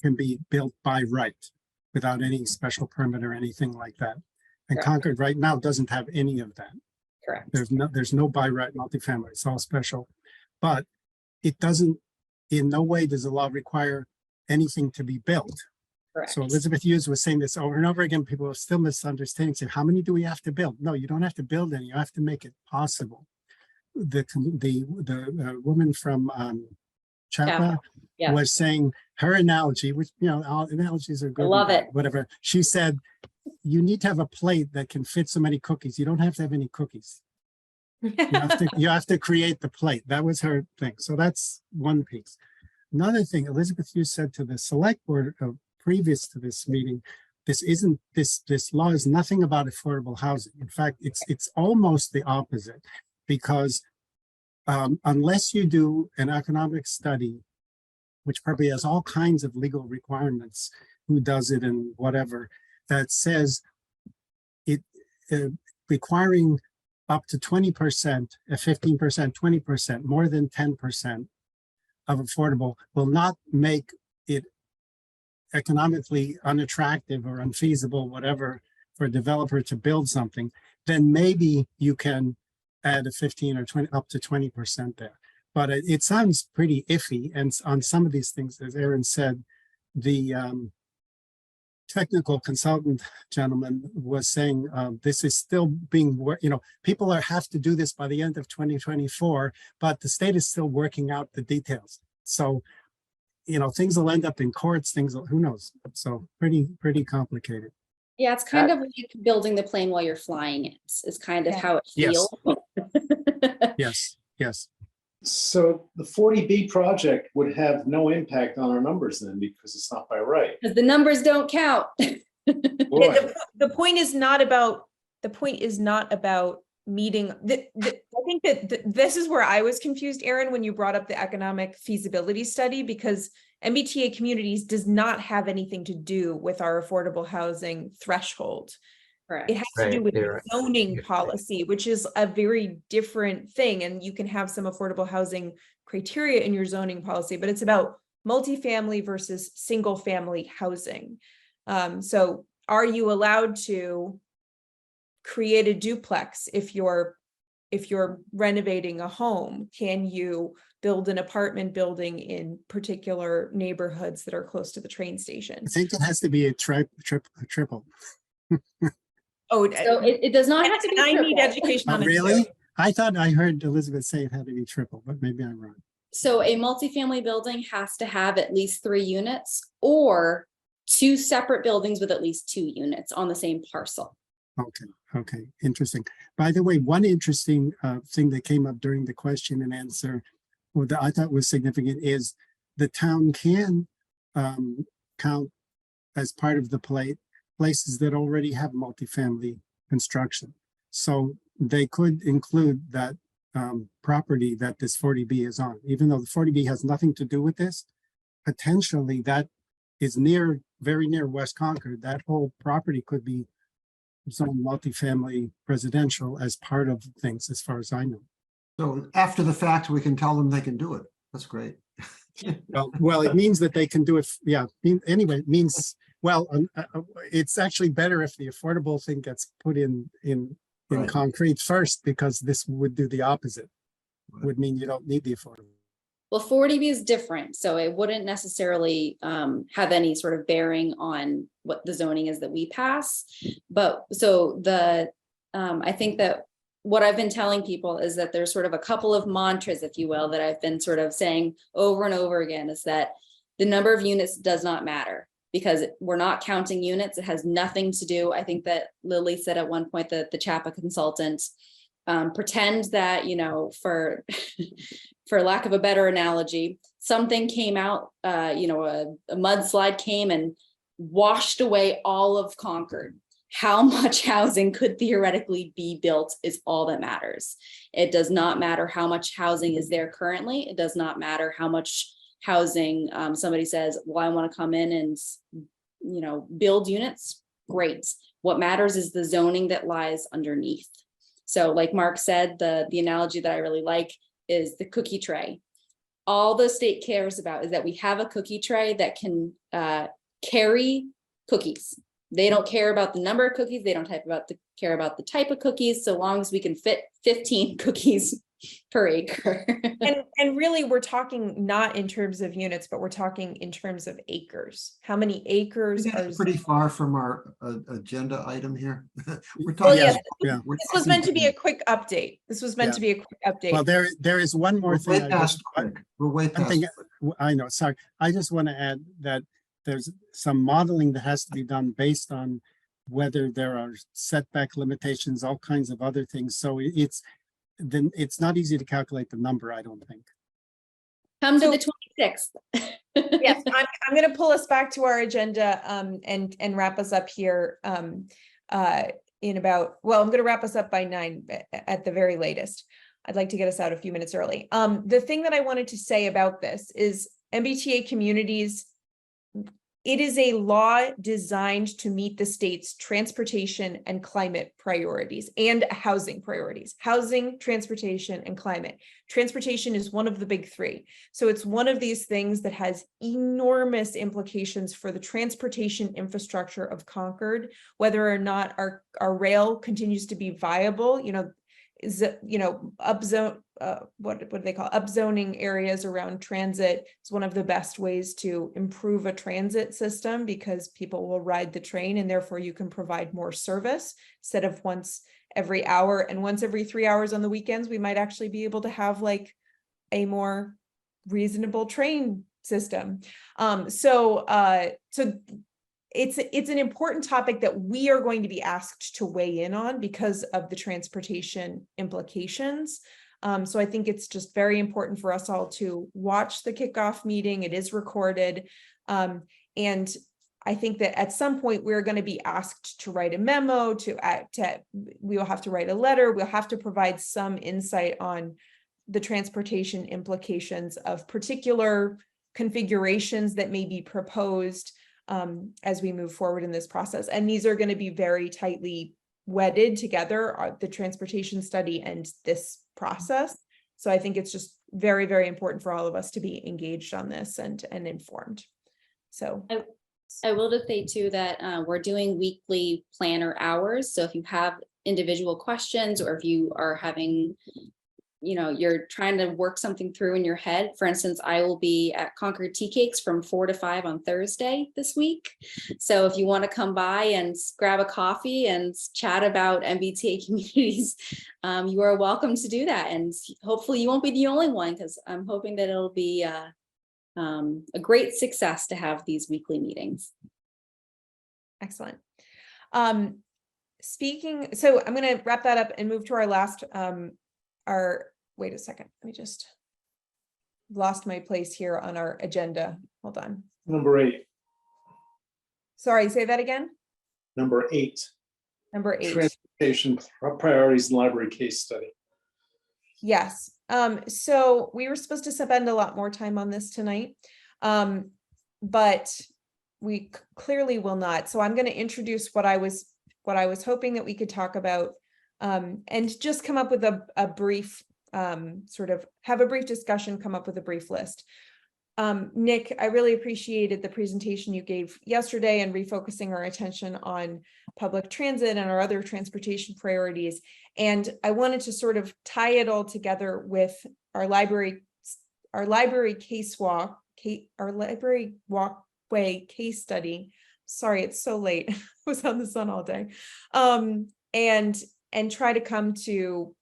can be built by right without any special permit or anything like that. And
Correct.
Concord right now doesn't have any of that.
Correct.
There's no by right multifamily. It's all special, but it doesn't, in no way does the law require anything to be built.
Correct.
So Elizabeth Hughes was saying this over and over again. People are still misunderstanding. Say, how many do we have to build? No, you don't have to build any. You have to make it possible. The woman from CHAPA
Yeah.
was saying her analogy, which all analogies are good.
I love it.
Whatever. She said, you need to have a plate that can fit so many cookies. You don't have to have any cookies. You have to create the plate. That was her thing. So that's one piece. Another thing, Elizabeth, you said to the select board previous to this meeting, this law is nothing about affordable housing. In fact, it's almost the opposite, because unless you do an economic study, which probably has all kinds of legal requirements, who does it and whatever, that says it requiring up to 20%, 15%, 20%, more than 10% of affordable will not make it economically unattractive or unfeasible, whatever, for a developer to build something, then maybe you can add a 15 or 20, up to 20% there. But it sounds pretty iffy. And on some of these things, as Aaron said, the technical consultant gentleman was saying this is still being, people have to do this by the end of 2024, but the state is still working out the details. So, things will end up in courts, who knows? So pretty complicated.
Yeah, it's kind of like building the plane while you're flying it. It's kind of how it
Yes.
feels.
Yes.
So the 40B project would have no impact on our numbers then, because it's not by right.
Because the numbers don't count.
Boy.
The point is not about meeting I think that this is where I was confused, Aaron, when you brought up the economic feasibility study, because MBTA communities does not have anything to do with our affordable housing threshold.
Correct.
It has to do
Right,
with
they're-
zoning policy, which is a very different thing. And you can have some affordable housing criteria in your zoning policy, but it's about multifamily versus single family housing. So are you allowed to create a duplex if you're renovating a home? Can you build an apartment building in particular neighborhoods that are close to the train station?
I think it has to be a triple.
Oh,
So it does not have to be
I need
triple.
education
Oh,
on it
really?
too.
I thought I heard Elizabeth say it had to be triple, but maybe I'm wrong.
So a multifamily building has to have at least 3 units or 2 separate buildings with at least 2 units on the same parcel.
Okay, interesting. By the way, one interesting thing that came up during the question and answer, or that I thought was significant, is the town can count as part of the plate places that already have multifamily construction. So they could include that property that this 40B is on, even though the 40B has nothing to do with this. Potentially that is very near West Concord. That whole property could be zoned multifamily residential as part of things, as far as I know.
So after the fact, we can tell them they can do it. That's great.
Well, it means that they can do it. Yeah. Anyway, it means, well, it's actually better if the affordable thing gets put in
Right.
concrete first, because this would do the opposite. Would mean you don't need the affordable.
Well, 40B is different, so it wouldn't necessarily have any sort of bearing on what the zoning is that we pass. But so I think that what I've been telling people is that there's sort of a couple of mantras, if you will, that I've been sort of saying over and over again, is that the number of units does not matter, because we're not counting units. It has nothing to do. I think that Lily said at one point that the CHAPA consultant pretend that, for for lack of a better analogy, something came out, a mudslide came and washed away all of Concord. How much housing could theoretically be built is all that matters. It does not matter how much housing is there currently. It does not matter how much housing somebody says, well, I want to come in and, build units. Great. What matters is the zoning that lies underneath. So like Mark said, the analogy that I really like is the cookie tray. All the state cares about is that we have a cookie tray that can carry cookies. They don't care about the number of cookies. They don't care about the type of cookies, so long as we can fit 15 cookies per acre.
And really, we're talking not in terms of units, but we're talking in terms of acres. How many acres are?
It's pretty far from our agenda item here. We're
Well,
talking.
yes,
we're
this was
talking-
meant to be a quick update. This was meant
Yeah.
to be a quick update.
Well, there is one more
We're
thing.
way past quick. We're way
One
past.
thing, I know, sorry. I just want to add that there's some modeling that has to be done based on whether there are setback limitations, all kinds of other things. So then it's not easy to calculate the number, I don't think.
Come to
So-
the 26th.
Yes, I'm gonna pull us back to our agenda and wrap us up here in about, well, I'm gonna wrap us up by 9 at the very latest. I'd like to get us out a few minutes early. The thing that I wanted to say about this is MBTA communities, it is a law designed to meet the state's transportation and climate priorities and housing priorities. Housing, transportation, and climate. Transportation is one of the big three. So it's one of these things that has enormous implications for the transportation infrastructure of Concord, whether or not our rail continues to be viable, is upzone, what do they call upzoning areas around transit is one of the best ways to improve a transit system, because people will ride the train and therefore you can provide more service instead of once every hour, and once every 3 hours on the weekends, we might actually be able to have like a more reasonable train system. So it's an important topic that we are going to be asked to weigh in on because of the transportation implications. So I think it's just very important for us all to watch the kickoff meeting. It is recorded. And I think that at some point we're going to be asked to write a memo, we will have to write a letter. We'll have to provide some insight on the transportation implications of particular configurations that may be proposed as we move forward in this process. And these are going to be very tightly wedded together, the transportation study and this process. So I think it's just very, very important for all of us to be engaged on this and informed. So
I will just say too that we're doing weekly planner hours. So if you have individual questions, or if you are having, you're trying to work something through in your head. For instance, I will be at Concord Tea Cakes from 4 to 5 on Thursday this week. So if you want to come by and grab a coffee and chat about MBTA communities, you are welcome to do that. And hopefully you won't be the only one, because I'm hoping that it'll be a great success to have these weekly meetings.
excellent. So I'm going to wrap that up and move to our last, wait a second, let me just lost my place here on our agenda. Hold on.
Number 8.
Sorry, say that again.
Number 8.
Number 8.
Transportation priorities and library case study.
Yes. So we were supposed to spend a lot more time on this tonight, but we clearly will not. So I'm going to introduce what I was hoping that we could talk about, and just come up with a brief, sort of have a brief discussion, come up with a brief list. Nick, I really appreciated the presentation you gave yesterday and refocusing our attention on public transit and our other transportation priorities. And I wanted to sort of tie it all together with our library walkway case study. Sorry, it's so late. I was on the sun all day. And try to come to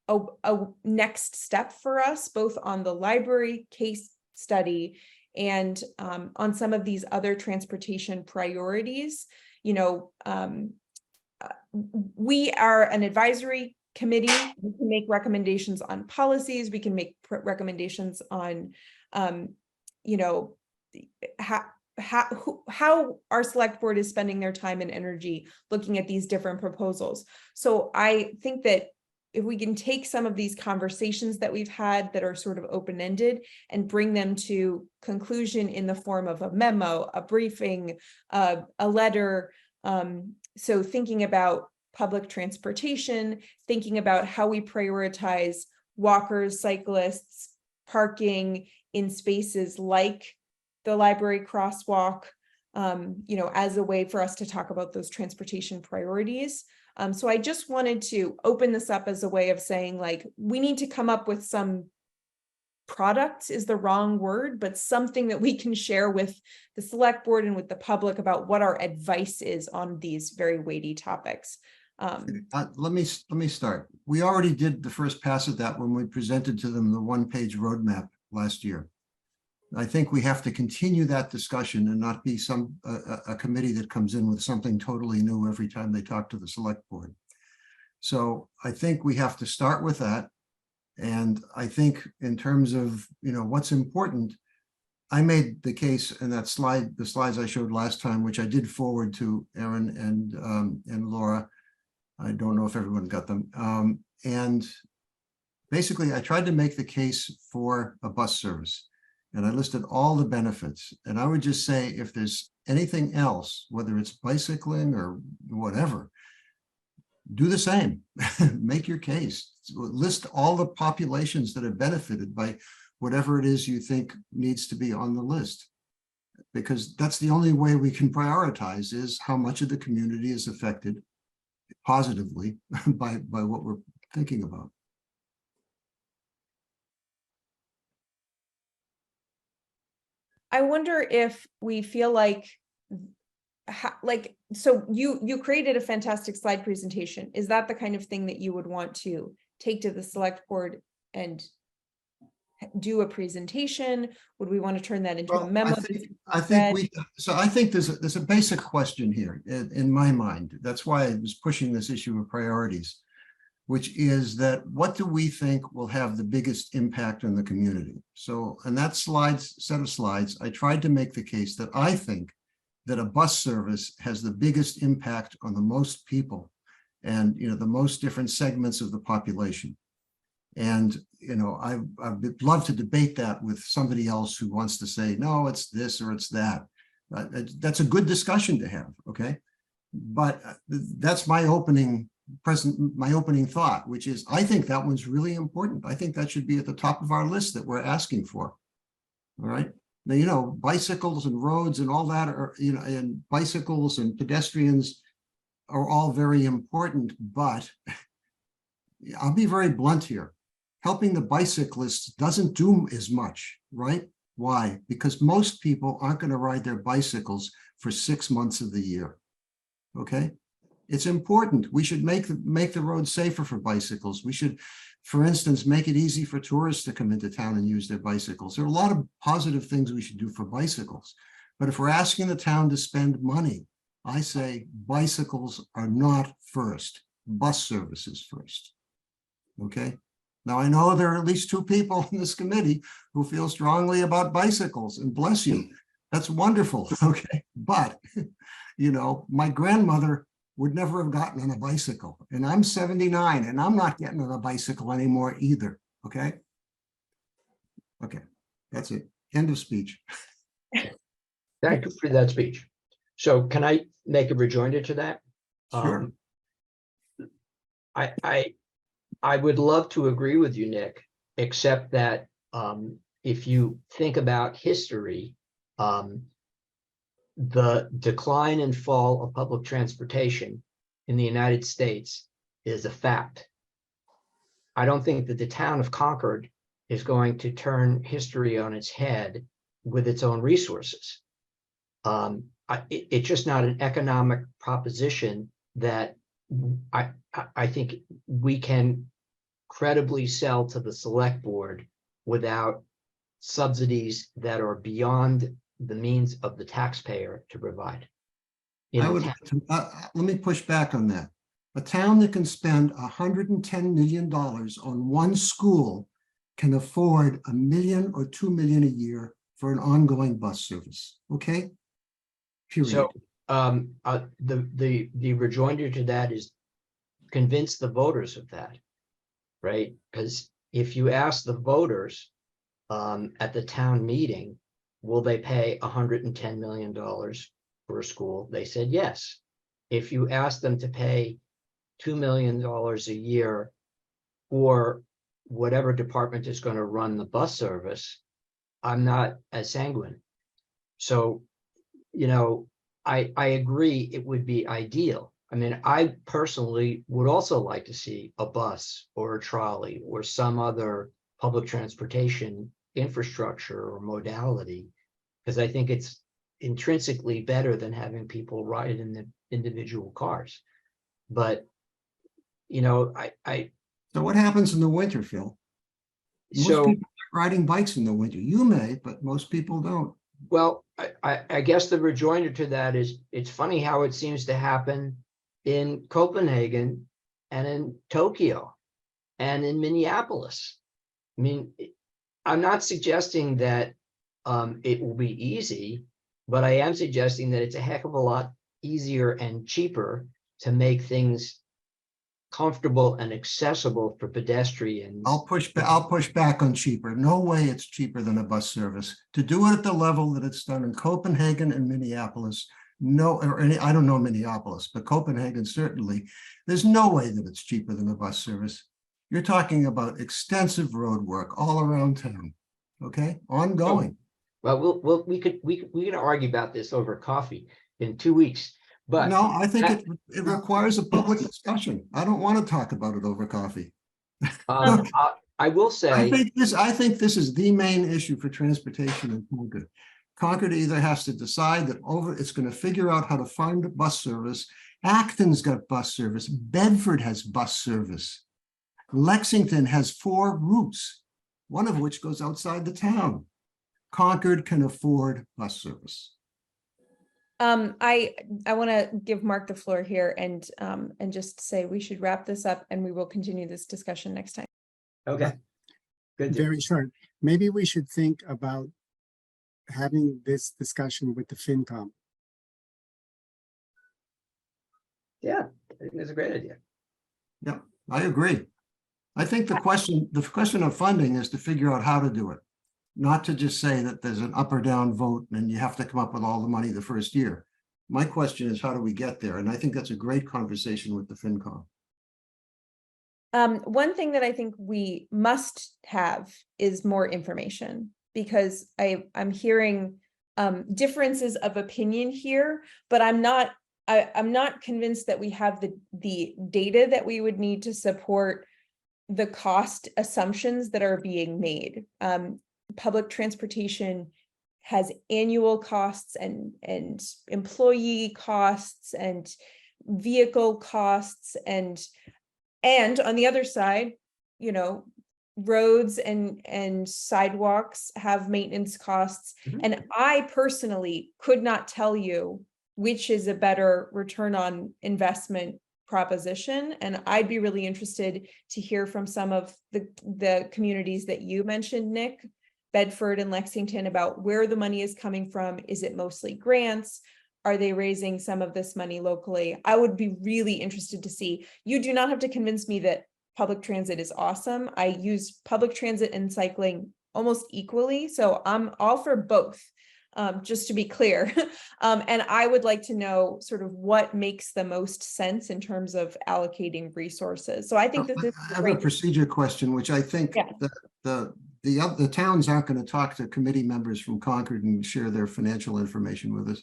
a next step for us, both on the library case study and on some of these other transportation priorities. We are an advisory committee. We can make recommendations on policies. We can make recommendations on, how our select board is spending their time and energy looking at these different proposals. So I think that if we can take some of these conversations that we've had that are sort of open-ended and bring them to conclusion in the form of a memo, a briefing, a letter. So thinking about public transportation, thinking about how we prioritize walkers, cyclists, parking in spaces like the library crosswalk, as a way for us to talk about those transportation priorities. So I just wanted to open this up as a way of saying, like, we need to come up with some product is the wrong word, but something that we can share with the select board and with the public about what our advice is on these very weighty topics.
Let me start. We already did the first pass of that when we presented to them the one-page roadmap last year. I think we have to continue that discussion and not be a committee that comes in with something totally new every time they talk to the select board. So I think we have to start with that And I think in terms of, what's important, I made the case in that slide, the slides I showed last time, which I did forward to Erin and Laura. I don't know if everyone got them. And basically, I tried to make the case for a bus service. And I listed all the benefits. And I would just say, if there's anything else, whether it's bicycling or whatever, do the same. Make your case. List all the populations that have benefited by whatever it is you think needs to be on the list. Because that's the only way we can prioritize, is how much of the community is affected positively by what we're thinking about.
I wonder if we feel like, so you created a fantastic slide presentation. Is that the kind of thing that you would want to take to the select board and do a presentation? Would we want to turn that into a
Well,
memo?
I think there's a basic question here in my mind. That's why I was pushing this issue of priorities, which is that what do we think will have the biggest impact on the community? So in that set of slides, I tried to make the case that I think that a bus service has the biggest impact on the most people and, the most different segments of the population. And, I would love to debate that with somebody else who wants to say, no, it's this or it's that. That's a good discussion to have, okay? But that's my opening thought, which is, I think that one's really important. I think that should be at the top of our list that we're asking for. All right. Now, bicycles and roads and all that are, and bicycles and pedestrians are all very important, but I'll be very blunt here. Helping the bicyclists doesn't do as much, right? Why? Because most people aren't going to ride their bicycles for 6 months of the year. Okay. It's important. We should make the roads safer for bicycles. We should, for instance, make it easy for tourists to come into town and use their bicycles. There are a lot of positive things we should do for bicycles. But if we're asking the town to spend money, I say bicycles are not first. Bus services first. Okay. Now, I know there are at least 2 people in this committee who feel strongly about bicycles, and bless you. That's wonderful. Okay. But, my grandmother would never have gotten on a bicycle. And I'm 79 and I'm not getting on a bicycle anymore either. Okay. Okay. That's it. End of speech.
Thank you for that speech. So can I make a rejoinder to that?
Sure.
I would love to agree with you, Nick, except that if you think about history, the decline and fall of public transportation in the United States is a fact. I don't think that the town of Concord is going to turn history on its head with its own resources. It's just not an economic proposition that I think we can credibly sell to the select board without subsidies that are beyond the means of the taxpayer to provide.
Let me push back on that. A town that can spend $110 million on one school can afford $1 million or $2 million a year for an ongoing bus service. Okay. Period.
So the rejoinder to that is convince the voters of that, right? Because if you ask the voters at the town meeting, will they pay $110 million for a school? They said yes. If you ask them to pay $2 million a year for whatever department is going to run the bus service, I'm not as sanguine. So, I agree it would be ideal. I mean, I personally would also like to see a bus or a trolley or some other public transportation infrastructure or modality, because I think it's intrinsically better than having people ride in the individual cars. But,
So what happens in the winter, Phil? Most people are riding bikes in the winter. You may, but most people don't.
Well, I guess the rejoinder to that is, it's funny how it seems to happen in Copenhagen and in Tokyo and in Minneapolis. I mean, I'm not suggesting that it will be easy, but I am suggesting that it's a heck of a lot easier and cheaper to make things comfortable and accessible for pedestrians.
I'll push back on cheaper. No way it's cheaper than a bus service. To do it at the level that it's done in Copenhagen and Minneapolis, no, or any, I don't know Minneapolis, but Copenhagen certainly, there's no way that it's cheaper than a bus service. You're talking about extensive road work all around town, okay? Ongoing.
Well, we can argue about this over coffee in 2 weeks, but
No, I think it requires a public discussion. I don't want to talk about it over coffee.
I will say,
I think this is the main issue for transportation in Concord. Concord either has to decide that it's going to figure out how to fund a bus service. Acton's got bus service. Bedford has bus service. Lexington has 4 routes, one of which goes outside the town. Concord can afford bus service.
I want to give Mark the floor here and just say we should wrap this up and we will continue this discussion next time.
okay. Good. deal.
Very short. Maybe we should think about having this discussion with the FinCom.
Yeah, I think that's a great idea.
Yeah, I agree. I think the question of funding is to figure out how to do it, not to just say that there's an up or down vote and you have to come up with all the money the first year. My question is, how do we get there? And I think that's a great conversation with the FinCom.
One thing that I think we must have is more information, because I'm hearing differences of opinion here, but I'm not convinced that we have the data that we would need to support the cost assumptions that are being made. Public transportation has annual costs and employee costs and vehicle costs and on the other side, you know, roads and sidewalks have maintenance costs.
Mhm.
And I personally could not tell you which is a better return on investment proposition. And I'd be really interested to hear from some of the communities that you mentioned, Nick, Bedford and Lexington, about where the money is coming from. Is it mostly grants? Are they raising some of this money locally? I would be really interested to see. You do not have to convince me that public transit is awesome. I use public transit and cycling almost equally. So I'm all for both, just to be clear. And I would like to know sort of what makes the most sense in terms of allocating resources. So I think that this
I
is
have a
great.
procedure question, which I think
Yeah.
the towns aren't going to talk to committee members from Concord and share their financial information with us.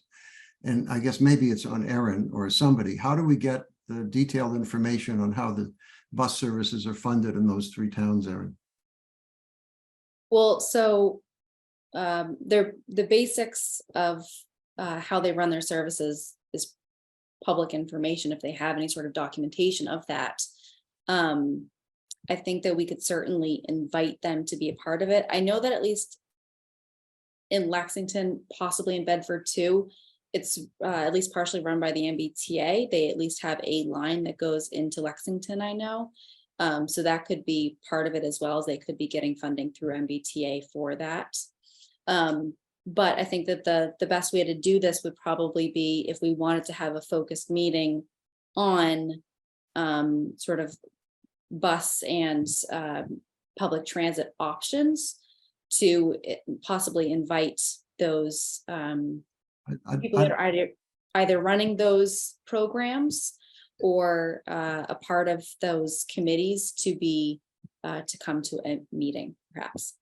And I guess maybe it's on Erin or somebody. How do we get the detailed information on how the bus services are funded in those 3 towns, Erin?
Well, so the basics of how they run their services is public information if they have any sort of documentation of that. I think that we could certainly invite them to be a part of it. I know that at least in Lexington, possibly in Bedford too, it's at least partially run by the MBTA. They at least have a line that goes into Lexington, I know. So that could be part of it as well, as they could be getting funding through MBTA for that. But I think that the best way to do this would probably be if we wanted to have a focused meeting on sort of bus and public transit options, to possibly invite those people that are either running those programs or a part of those committees to come to a meeting, perhaps.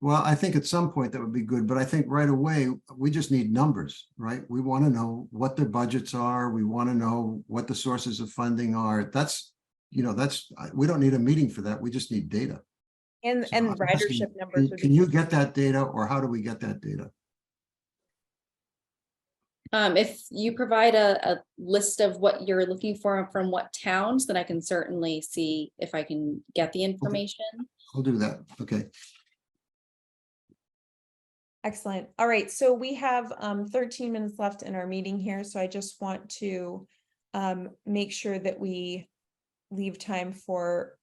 Well, I think at some point that would be good, but I think right away, we just need numbers, right? We want to know what their budgets are. We want to know what the sources of funding are. We don't need a meeting for that. We just need data.
And
So I'm asking,
ridership numbers.
Can you get that data, or how do we get that data?
If you provide a list of what you're looking for from what towns, then I can certainly see if I can get the information.
I'll do that. Okay.
Excellent. All right, so we have 13 minutes left in our meeting here, so I just want to make sure that we leave time for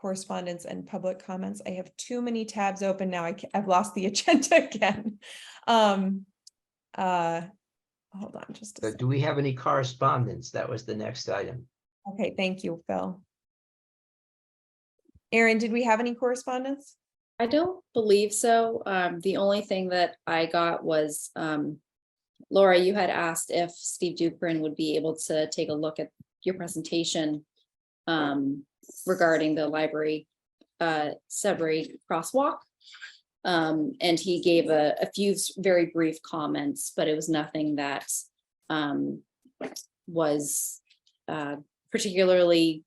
correspondence and public comments. I have too many tabs open now. I've lost the agenda again. Hold on just a
So
second.
do we have any correspondence? That was the next item.
Okay, thank you, Phil. Erin, did we have any correspondence?
I don't believe so. The only thing that I got was, Laura, you had asked if Steve Dukrin would be able to take a look at your presentation regarding the library Sudbury crosswalk. And he gave a few very brief comments, but it was nothing that was particularly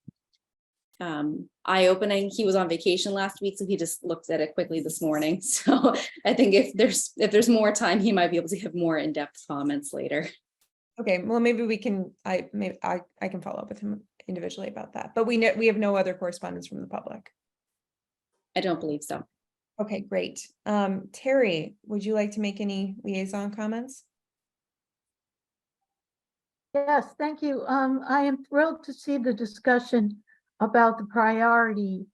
eye-opening. He was on vacation last week, so he just looked at it quickly this morning. So I think if there's more time, he might be able to give more in-depth comments later.
Okay, well, maybe we can, I can follow up with him individually about that, but we have no other correspondence from the public.
I don't believe so.
Okay, great. Terry, would you like to make any liaison comments?
Yes, thank you. I am thrilled to see the discussion about the priority.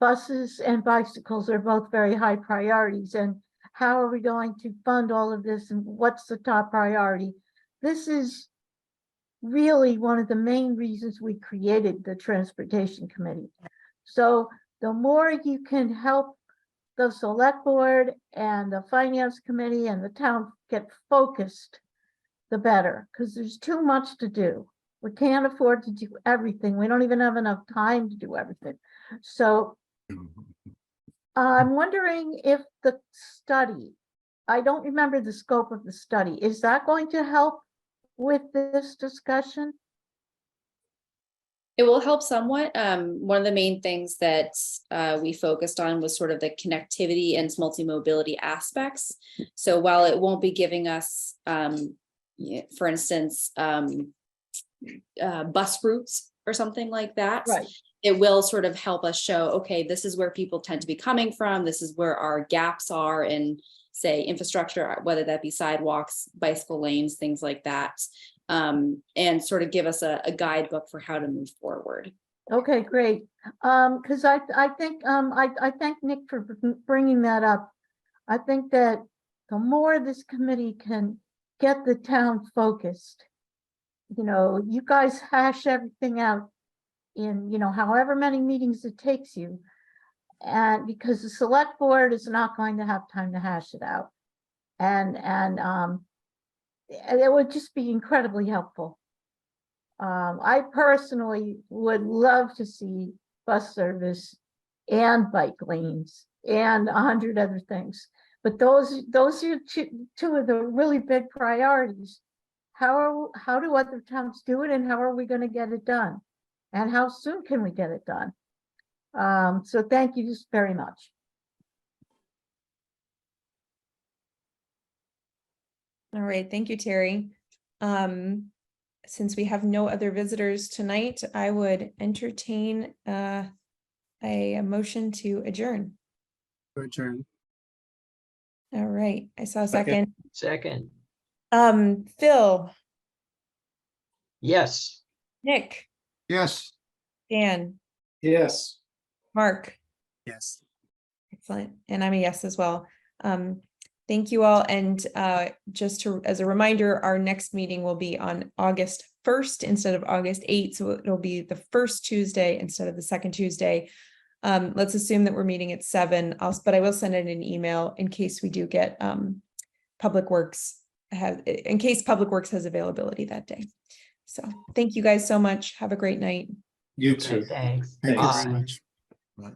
Buses and bicycles are both very high priorities, and how are we going to fund all of this, and what's the top priority? This is really one of the main reasons we created the Transportation Committee. So the more you can help the select board and the finance committee and the town get focused, the better, because there's too much to do. We can't afford to do everything. We don't even have enough time to do everything. So I'm wondering if the study, I don't remember the scope of the study, is that going to help with this discussion?
It will help somewhat. One of the main things that we focused on was sort of the connectivity and multi-mobility aspects. So while it won't be giving us, for instance, bus routes or something like that,
Right.
it will sort of help us show, okay, this is where people tend to be coming from. This is where our gaps are in, say, infrastructure, whether that be sidewalks, bicycle lanes, things like that. And sort of give us a guidebook for how to move forward.
Okay, great. Because I think I thank Nick for bringing that up. I think that the more this committee can get the town focused, you guys hash everything out in, however many meetings it takes you. And because the select board is not going to have time to hash it out. And it would just be incredibly helpful. I personally would love to see bus service and bike lanes and 100 other things. But those are two of the really big priorities. How do other towns do it, and how are we going to get it done? And how soon can we get it done? So thank you just very much.
All right, thank you, Terry. Since we have no other visitors tonight, I would entertain a motion to adjourn.
Adjourn.
All right, I saw a second.
Second,
Phil,
yes.
Nick,
Yes.
Dan,
Yes.
Mark.
Yes.
Excellent. And I'm a yes as well. Thank you all. And just as a reminder, our next meeting will be on August 1st instead of August 8th. So it'll be the first Tuesday instead of the second Tuesday. Let's assume that we're meeting at 7, but I will send it an email in case we do get Public Works in case Public Works has availability that day. So thank you guys so much. Have a great night.
You too.
Thanks.
Thank you
Thanks.
very much.
Right.